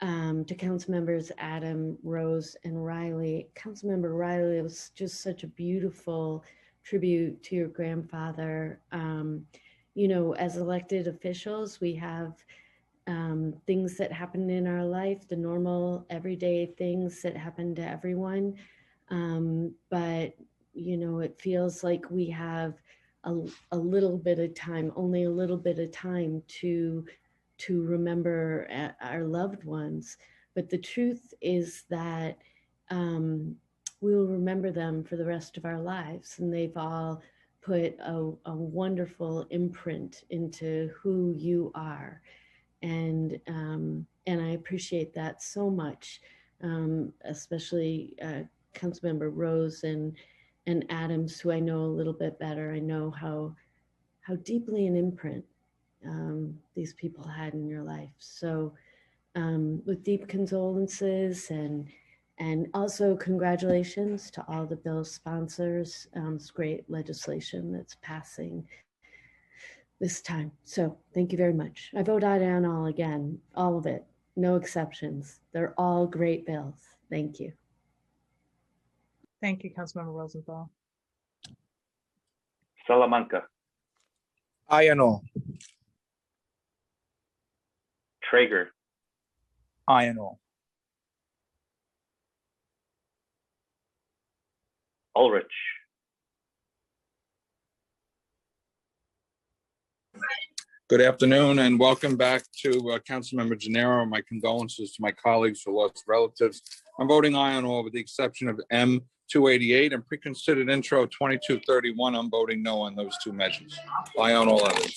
to Council Members Adam, Rose, and Riley. Councilmember Riley, it was just such a beautiful tribute to your grandfather. You know, as elected officials, we have things that happen in our life, the normal everyday things that happen to everyone. But, you know, it feels like we have a little bit of time, only a little bit of time to remember our loved ones. But the truth is that we will remember them for the rest of our lives. And they've all put a wonderful imprint into who you are. And I appreciate that so much, especially Councilmember Rose and Adams, who I know a little bit better. I know how deeply an imprint these people had in your life. So with deep condolences and also congratulations to all the bill sponsors. It's great legislation that's passing this time. So thank you very much. I vote aye on all again, all of it, no exceptions. They're all great bills. Thank you. Thank you, Councilmember Rosenthal. Salamanca. Aye on all. Traeger. Aye on all. Ulrich. Good afternoon and welcome back to Councilmember Gennaro. My condolences to my colleagues who lost relatives. I'm voting aye on all with the exception of M288 and preconsidered intro 2231. I'm voting no on those two measures. Aye on all others.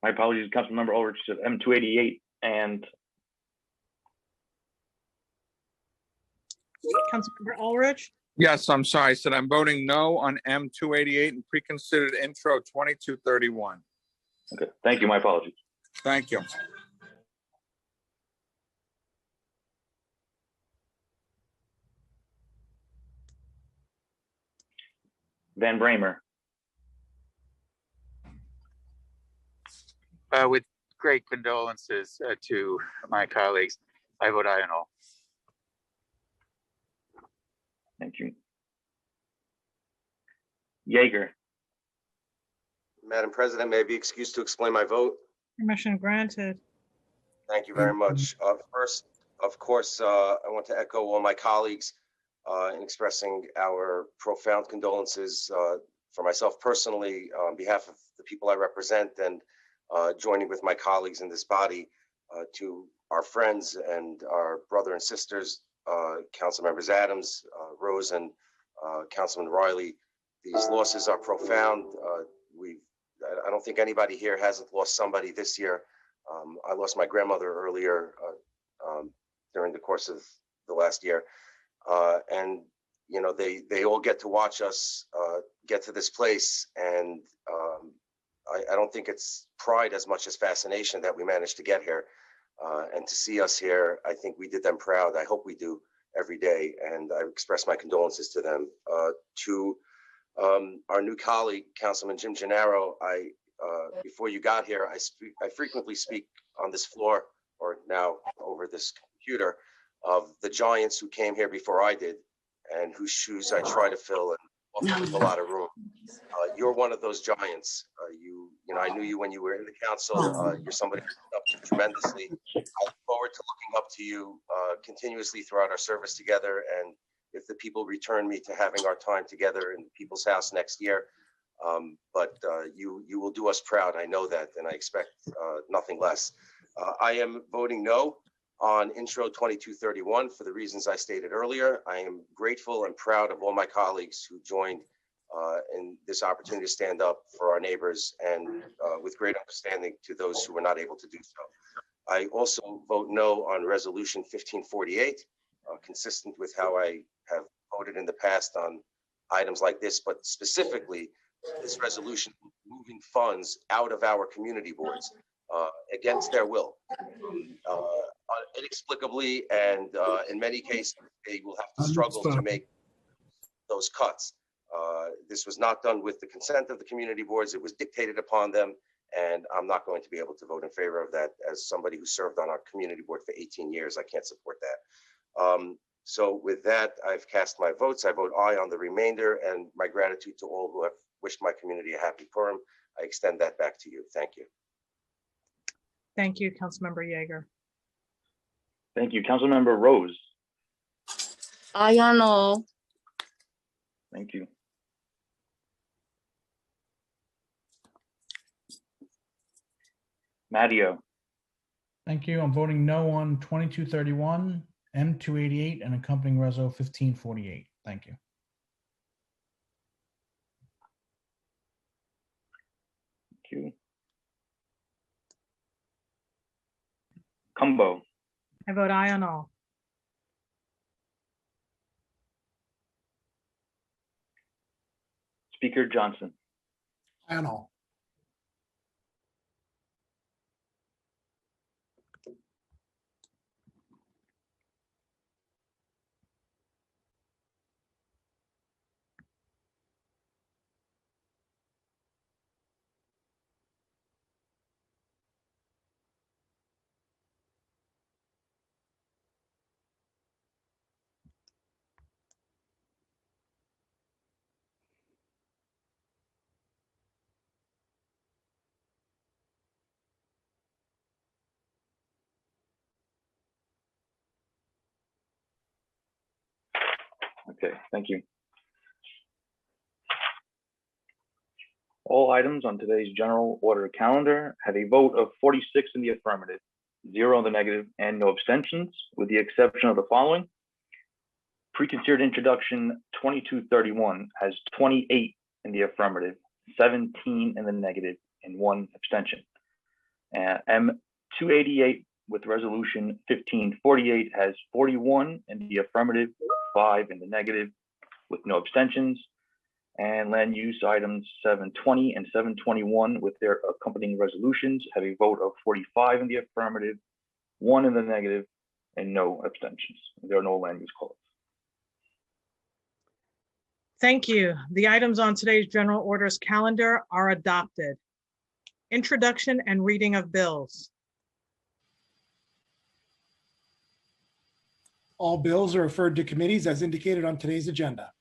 My apologies, Councilmember Ulrich said M288 and Councilmember Ulrich. Yes, I'm sorry. I said I'm voting no on M288 and preconsidered intro 2231. Okay, thank you. My apologies. Thank you. Van Bramer. With great condolences to my colleagues, I vote aye on all. Thank you. Yeager. Madam President, may I be excused to explain my vote? Permission granted. Thank you very much. First, of course, I want to echo all my colleagues in expressing our profound condolences for myself personally on behalf of the people I represent and joining with my colleagues in this body to our friends and our brother and sisters, Council Members Adams, Rose, and Councilman Riley. These losses are profound. I don't think anybody here hasn't lost somebody this year. I lost my grandmother earlier during the course of the last year. And, you know, they all get to watch us get to this place. And I don't think it's pride as much as fascination that we managed to get here. And to see us here, I think we did them proud. I hope we do every day. And I express my condolences to them. To our new colleague, Councilman Jim Gennaro, before you got here, I frequently speak on this floor, or now over this computer, of the giants who came here before I did and whose shoes I try to fill and often with a lot of room. You're one of those giants. You know, I knew you when you were in the council. You're somebody who looked up to tremendously. I look forward to looking up to you continuously throughout our service together. And if the people return me to having our time together in the People's House next year. But you will do us proud. I know that, and I expect nothing less. I am voting no on Intro 2231 for the reasons I stated earlier. I am grateful and proud of all my colleagues who joined in this opportunity to stand up for our neighbors, and with great understanding to those who were not able to do so. I also vote no on Resolution 1548, consistent with how I have voted in the past on items like this, but specifically this resolution moving funds out of our community boards against their will, inexplicably, and in many cases, they will have to struggle to make those cuts. This was not done with the consent of the community boards. It was dictated upon them, and I'm not going to be able to vote in favor of that. As somebody who served on our community board for 18 years, I can't support that. So with that, I've cast my votes. I vote aye on the remainder, and my gratitude to all who have wished my community a happy Purim. I extend that back to you. Thank you. Thank you, Councilmember Yeager. Thank you. Councilmember Rose. Aye on all. Thank you. Matteo. Thank you. I'm voting no on 2231, M288, and accompanying Reso 1548. Thank you. Thank you. Cumbo. I vote aye on all. Speaker Johnson. Aye on all. Okay, thank you. All items on today's general order calendar have a vote of 46 in the affirmative, 0 in the negative, and no abstentions, with the exception of the following. Preconsidered introduction 2231 has 28 in the affirmative, 17 in the negative, and 1 abstention. M288 with resolution 1548 has 41 in the affirmative, 5 in the negative, with no abstentions. And land use items 720 and 721 with their accompanying resolutions have a vote of 45 in the affirmative, 1 in the negative, and no abstentions. There are no land use calls. Thank you. The items on today's general orders calendar are adopted. Introduction and reading of bills. All bills are referred to committees as indicated on today's agenda.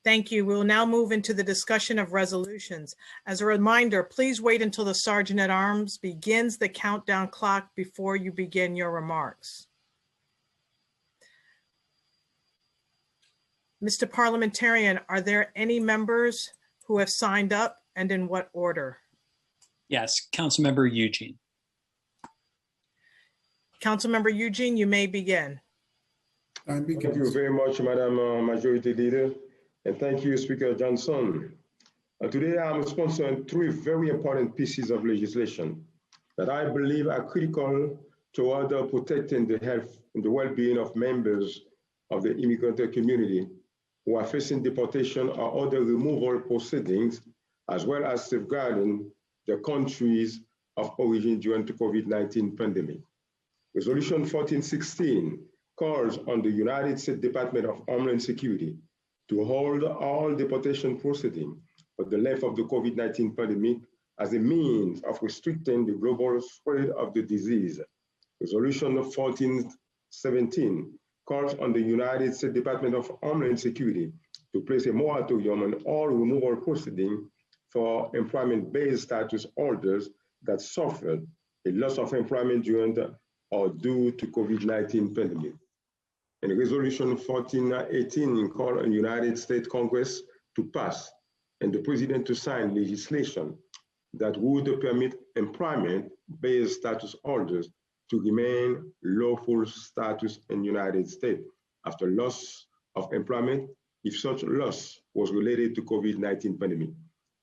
Thank you. We will now move into the discussion of resolutions. As a reminder, please wait until the Sergeant at Arms begins the countdown clock before you begin your remarks. Mr. Parliamentarian, are there any members who have signed up, and in what order? Yes, Councilmember Eugene. Councilmember Eugene, you may begin. Thank you very much, Madam Majority Leader, and thank you, Speaker Johnson. Today, I'm sponsoring 3 very important pieces of legislation that I believe are critical toward protecting the health and the well-being of members of the immigrant community who are facing deportation or other removal proceedings, as well as safeguarding the countries of origin during the COVID-19 pandemic. Resolution 1416 calls on the United States Department of Homeland Security to hold all deportation proceedings for the length of the COVID-19 pandemic as a means of restricting the global spread of the disease. Resolution 1417 calls on the United States Department of Homeland Security to place a moratorium on all removal proceedings for employment-based status holders that suffered a loss of employment during or due to COVID-19 pandemic. and Resolution 1418 called on United States Congress to pass and the President to sign legislation that would permit employment-based status holders to remain lawful status in the United States after loss of employment if such loss was related to COVID-19 pandemic.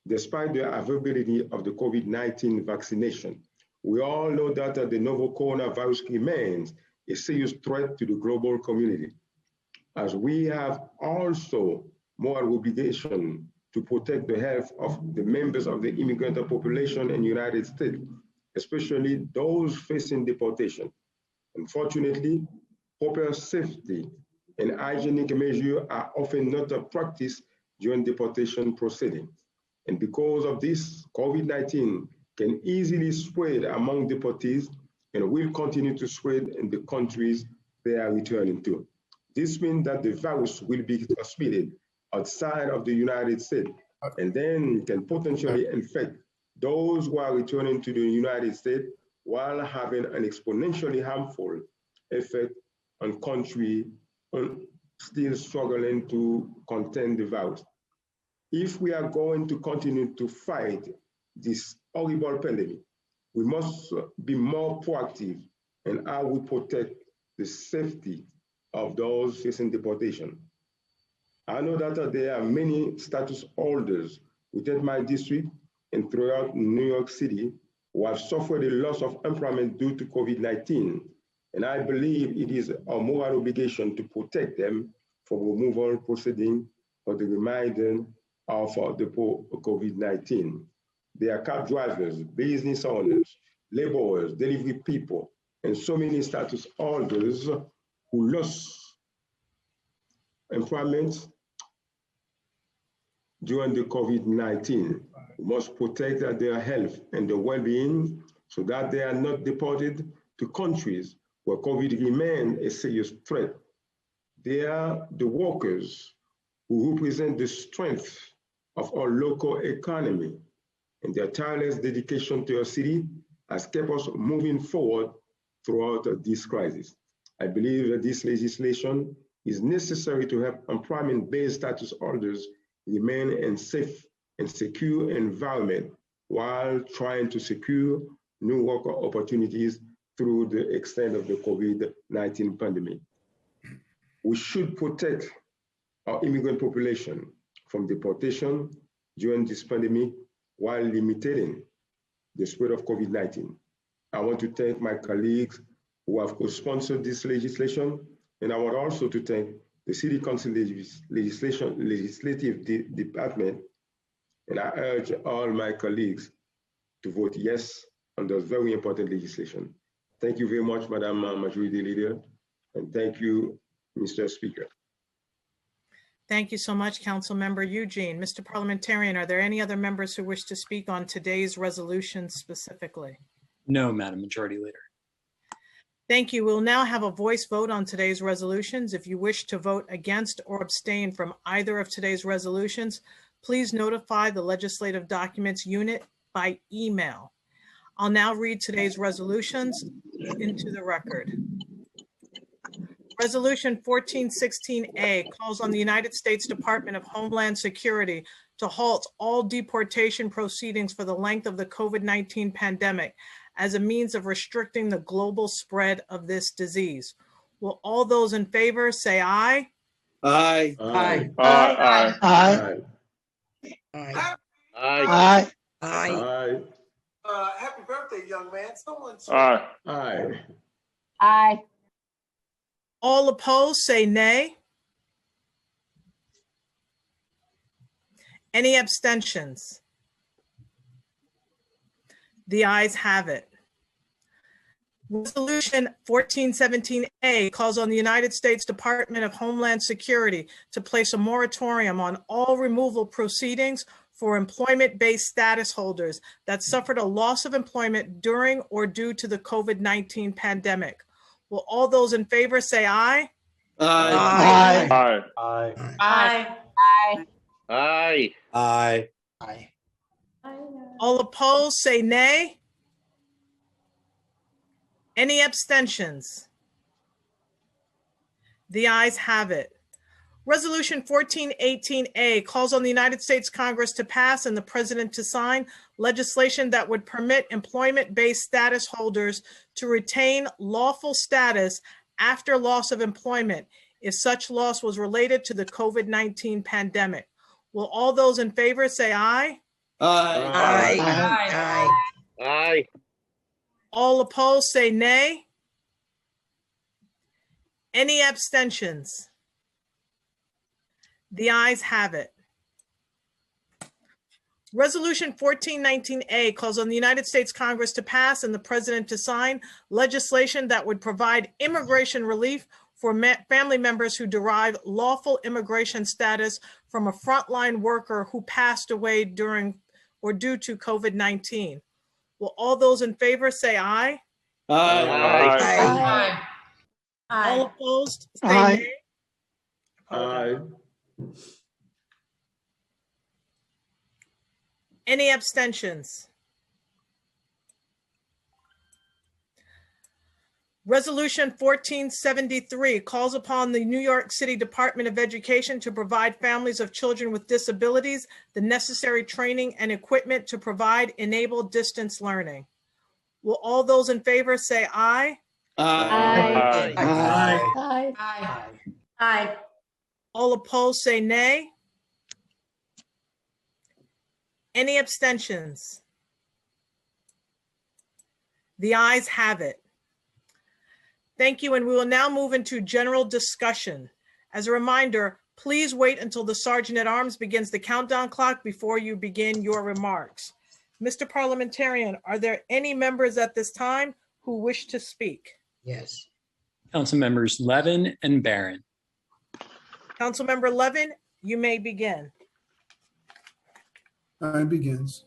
Despite the availability of the COVID-19 vaccination, we all know that the novel coronavirus remains a serious threat to the global community, as we have also moral obligation to protect the health of the members of the immigrant population in the United States, especially those facing deportation. Unfortunately, proper safety and hygienic measures are often not practiced during deportation proceedings. And because of this, COVID-19 can easily spread among deportees and will continue to spread in the countries they are returning to. This means that the virus will be transmitted outside of the United States and then can potentially infect those who are returning to the United States while having an exponentially harmful effect on countries still struggling to contain the virus. If we are going to continue to fight this horrible pandemic, we must be more proactive in how we protect the safety of those facing deportation. I know that there are many status holders within my district and throughout New York City who have suffered a loss of employment due to COVID-19. And I believe it is our moral obligation to protect them from removal proceeding for the remainder of the COVID-19. They are cab drivers, business owners, laborers, delivery people, and so many status holders who lost employment during the COVID-19. We must protect their health and their well-being so that they are not deported to countries where COVID remains a serious threat. They are the workers who represent the strength of our local economy, and their tireless dedication to our city has kept us moving forward throughout this crisis. I believe that this legislation is necessary to help employment-based status holders remain in safe and secure environment while trying to secure new work opportunities through the extent of the COVID-19 pandemic. We should protect our immigrant population from deportation during this pandemic while limiting the spread of COVID-19. I want to thank my colleagues who have co-sponsored this legislation, and I want also to thank the City Council Legislative Department, and I urge all my colleagues to vote yes on this very important legislation. Thank you very much, Madam Majority Leader, and thank you, Mr. Speaker. Thank you so much, Councilmember Eugene. Mr. Parliamentarian, are there any other members who wish to speak on today's resolution specifically? No, Madam Majority Leader. Thank you. We'll now have a voice vote on today's resolutions. If you wish to vote against or abstain from either of today's resolutions, please notify the Legislative Documents Unit by email. I'll now read today's resolutions into the record. Resolution 1416A calls on the United States Department of Homeland Security to halt all deportation proceedings for the length of the COVID-19 pandemic as a means of restricting the global spread of this disease. Will all those in favor say aye? Aye. Aye. Aye. Aye. Aye. Aye. Aye. Happy birthday, young man. Someone say Aye. Aye. Aye. All opposed, say nay. Any abstentions? The ayes have it. Resolution 1417A calls on the United States Department of Homeland Security to place a moratorium on all removal proceedings for employment-based status holders that suffered a loss of employment during or due to the COVID-19 pandemic. Will all those in favor say aye? Aye. Aye. Aye. Aye. Aye. Aye. Aye. All opposed, say nay. Any abstentions? The ayes have it. Resolution 1418A calls on the United States Congress to pass and the President to sign legislation that would permit employment-based status holders to retain lawful status after loss of employment if such loss was related to the COVID-19 pandemic. Will all those in favor say aye? Aye. Aye. All opposed say nay. Any abstentions? The ayes have it. Resolution 1419A calls on the United States Congress to pass and the President to sign legislation that would provide immigration relief for family members who derive lawful immigration status from a frontline worker who passed away during or due to COVID-19. Will all those in favor say aye? Aye. All opposed say Aye. nay. Aye. Any abstentions? Resolution 1473 calls upon the New York City Department of Education to provide families of children with disabilities the necessary training and equipment to provide enabled distance learning. Will all those in favor say aye? Aye. Aye. All opposed say nay. Any abstentions? The ayes have it. Thank you, and we will now move into general discussion. As a reminder, please wait until the Sergeant at Arms begins the countdown clock before you begin your remarks. Mr. Parliamentarian, are there any members at this time who wish to speak? Yes. Council members Levin and Barron. Councilmember Levin, you may begin. Time begins.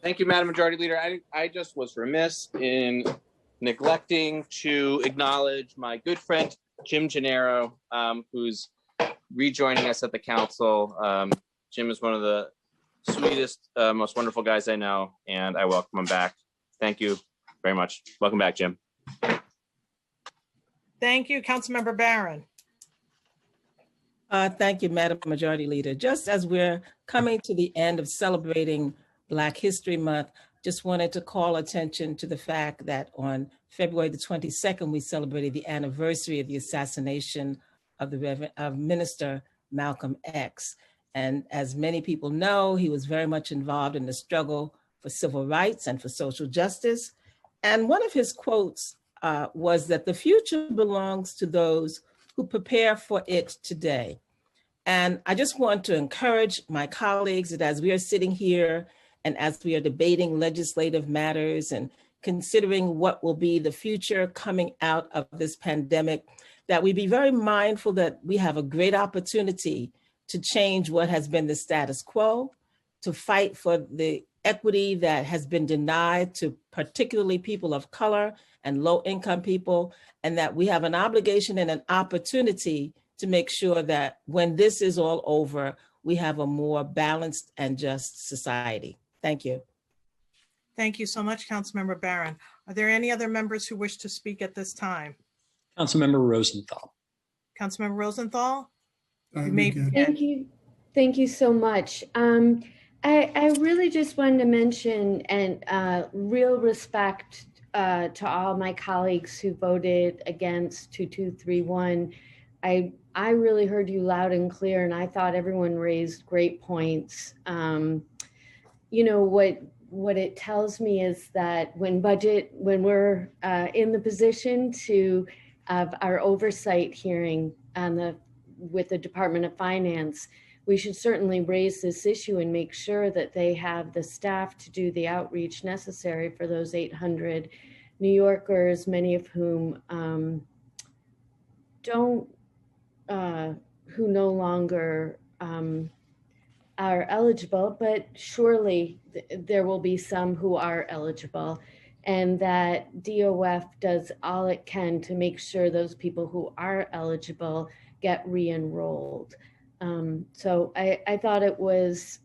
Thank you, Madam Majority Leader. I just was remiss in neglecting to acknowledge my good friend, Jim Gennaro, who's rejoining us at the council. Jim is one of the sweetest, most wonderful guys I know, and I welcome him back. Thank you very much. Welcome back, Jim. Thank you, Councilmember Barron. Thank you, Madam Majority Leader. Just as we're coming to the end of celebrating Black History Month, just wanted to call attention to the fact that on February the 22nd, we celebrated the anniversary of the assassination of Minister Malcolm X. And as many people know, he was very much involved in the struggle for civil rights and for social justice. And one of his quotes was that the future belongs to those who prepare for it today. And I just want to encourage my colleagues that as we are sitting here and as we are debating legislative matters and considering what will be the future coming out of this pandemic, that we be very mindful that we have a great opportunity to change what has been the status quo, to fight for the equity that has been denied to particularly people of color and low-income people, and that we have an obligation and an opportunity to make sure that when this is all over, we have a more balanced and just society. Thank you. Thank you so much, Councilmember Barron. Are there any other members who wish to speak at this time? Councilmember Rosenthal. Councilmember Rosenthal? You may begin. Thank you. Thank you so much. I really just wanted to mention and real respect to all my colleagues who voted against 2231. I really heard you loud and clear, and I thought everyone raised great points. You know, what it tells me is that when we're in the position to have our oversight hearing with the Department of Finance, we should certainly raise this issue and make sure that they have the staff to do the outreach necessary for those 800 New Yorkers, many of whom who no longer are eligible, but surely there will be some who are eligible, and that DOF does all it can to make sure those people who are eligible get re-enrolled. So I thought it was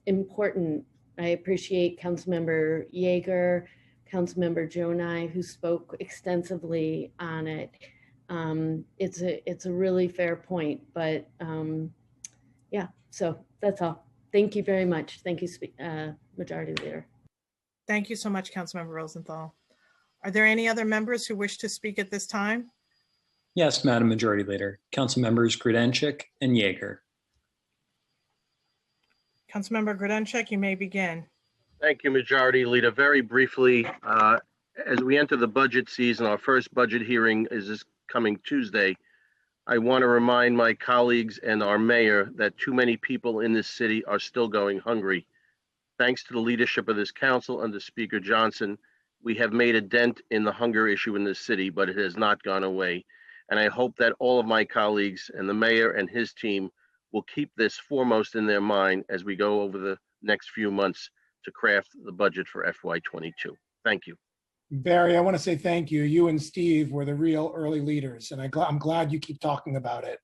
important. I appreciate Councilmember Yeager, Councilmember Jonai, who spoke extensively on it. It's a really fair point, but yeah, so that's all. Thank you very much. Thank you, Majority Leader. Thank you so much, Councilmember Rosenthal. Are there any other members who wish to speak at this time? Yes, Madam Majority Leader. Council members Grodenchik and Yeager. Councilmember Grodenchik, you may begin. Thank you, Majority Leader. Very briefly, as we enter the budget season, our first budget hearing is this coming Tuesday. I want to remind my colleagues and our mayor that too many people in this city are still going hungry. Thanks to the leadership of this council under Speaker Johnson, we have made a dent in the hunger issue in this city, but it has not gone away. And I hope that all of my colleagues and the mayor and his team will keep this foremost in their mind as we go over the next few months to craft the budget for FY22. Thank you. Barry, I want to say thank you. You and Steve were the real early leaders, and I'm glad you keep talking about it.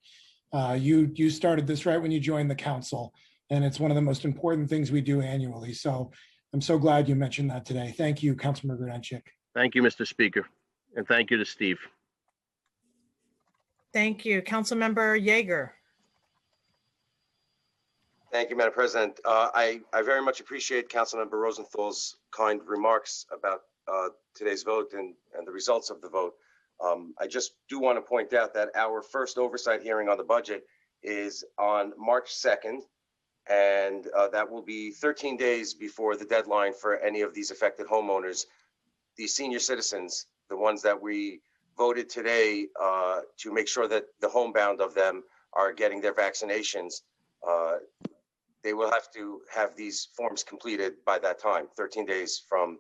You started this right when you joined the council, and it's one of the most important things we do annually. So I'm so glad you mentioned that today. Thank you, Councilmember Grodenchik. Thank you, Mr. Speaker, and thank you to Steve. Thank you. Councilmember Yeager. Thank you, Madam President. I very much appreciate Councilmember Rosenthal's kind remarks about today's vote and the results of the vote. I just do want to point out that our first oversight hearing on the budget is on March 2nd, and that will be 13 days before the deadline for any of these affected homeowners, these senior citizens, the ones that we voted today to make sure that the homebound of them are getting their vaccinations. They will have to have these forms completed by that time, 13 days from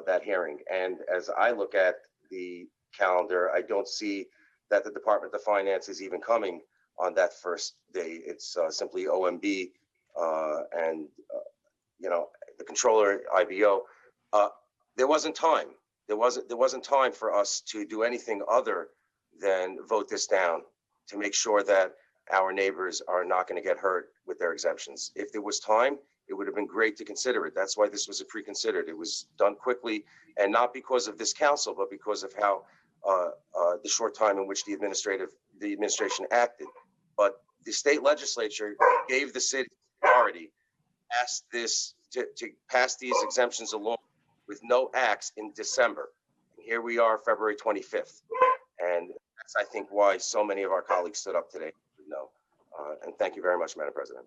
that hearing. And as I look at the calendar, I don't see that the Department of Finance is even coming on that first day. It's simply OMB and the controller, IBO. There wasn't time. There wasn't time for us to do anything other than vote this down to make sure that our neighbors are not going to get hurt with their exemptions. If there was time, it would have been great to consider it. That's why this was a pre-considered. It was done quickly, and not because of this council, but because of how the short time in which the administration acted. But the state legislature gave the city authority to pass these exemptions along with no acts in December. And here we are, February 25th. And that's, I think, why so many of our colleagues stood up today. No. And thank you very much, Madam President.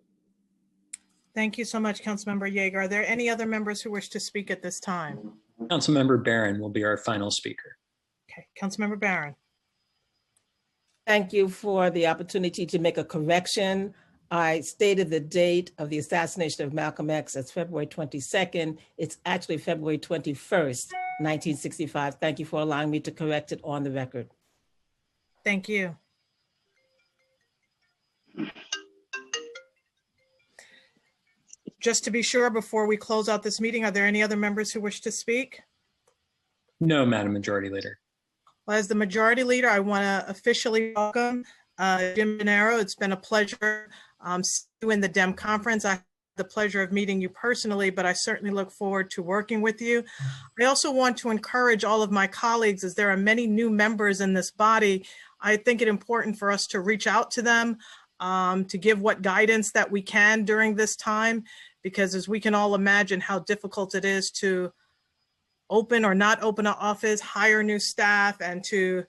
Thank you so much, Councilmember Yeager. Are there any other members who wish to speak at this time? Councilmember Barron will be our final speaker. Okay, Councilmember Barron. Thank you for the opportunity to make a correction. I stated the date of the assassination of Malcolm X as February 22nd. It's actually February 21st, 1965. Thank you for allowing me to correct it on the record. Thank you. Just to be sure, before we close out this meeting, are there any other members who wish to speak? No, Madam Majority Leader. Well, as the Majority Leader, I want to officially welcome Jim Gennaro. It's been a pleasure seeing you in the DEM conference. I had the pleasure of meeting you personally, but I certainly look forward to working with you. I also want to encourage all of my colleagues, as there are many new members in this body, I think it important for us to reach out to them, to give what guidance that we can during this time, because as we can all imagine how difficult it is to open or not open an office, hire new staff, and to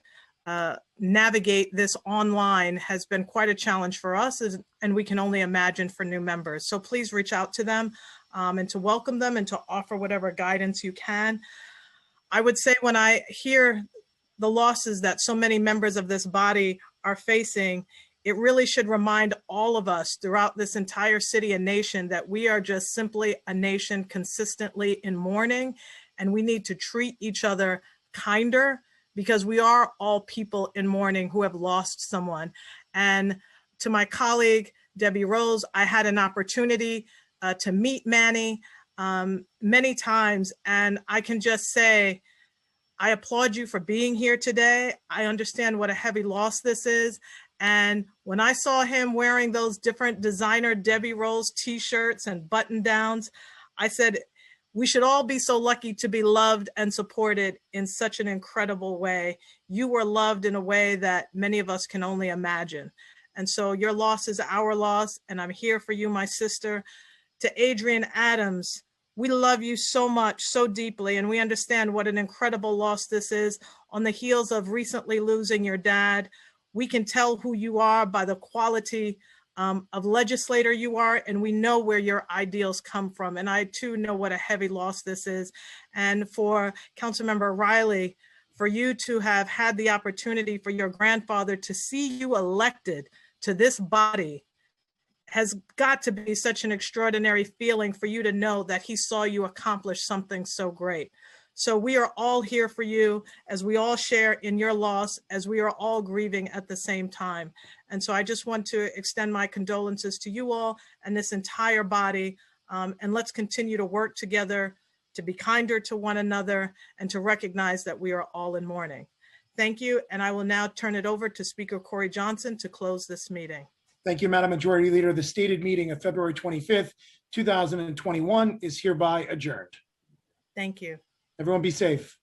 navigate this online has been quite a challenge for us, and we can only imagine for new members. So please reach out to them and to welcome them and to offer whatever guidance you can. I would say when I hear the losses that so many members of this body are facing, it really should remind all of us throughout this entire city and nation that we are just simply a nation consistently in mourning, and we need to treat each other kinder, because we are all people in mourning who have lost someone. And to my colleague, Debbie Rose, I had an opportunity to meet Manny many times, and I can just say, I applaud you for being here today. I understand what a heavy loss this is. And when I saw him wearing those different designer Debbie Rose t-shirts and button downs, I said, We should all be so lucky to be loved and supported in such an incredible way. You were loved in a way that many of us can only imagine. And so your loss is our loss, and I'm here for you, my sister. To Adrian Adams, we love you so much, so deeply, and we understand what an incredible loss this is. On the heels of recently losing your dad, we can tell who you are by the quality of legislator you are, and we know where your ideals come from. And I too know what a heavy loss this is. And for Councilmember Riley, for you to have had the opportunity for your grandfather to see you elected to this body has got to be such an extraordinary feeling for you to know that he saw you accomplish something so great. So we are all here for you as we all share in your loss, as we are all grieving at the same time. And so I just want to extend my condolences to you all and this entire body. And let's continue to work together to be kinder to one another and to recognize that we are all in mourning. Thank you. And I will now turn it over to Speaker Corey Johnson to close this meeting. Thank you, Madam Majority Leader. The stated meeting of February 25th, 2021 is hereby adjourned. Thank you. Everyone be safe.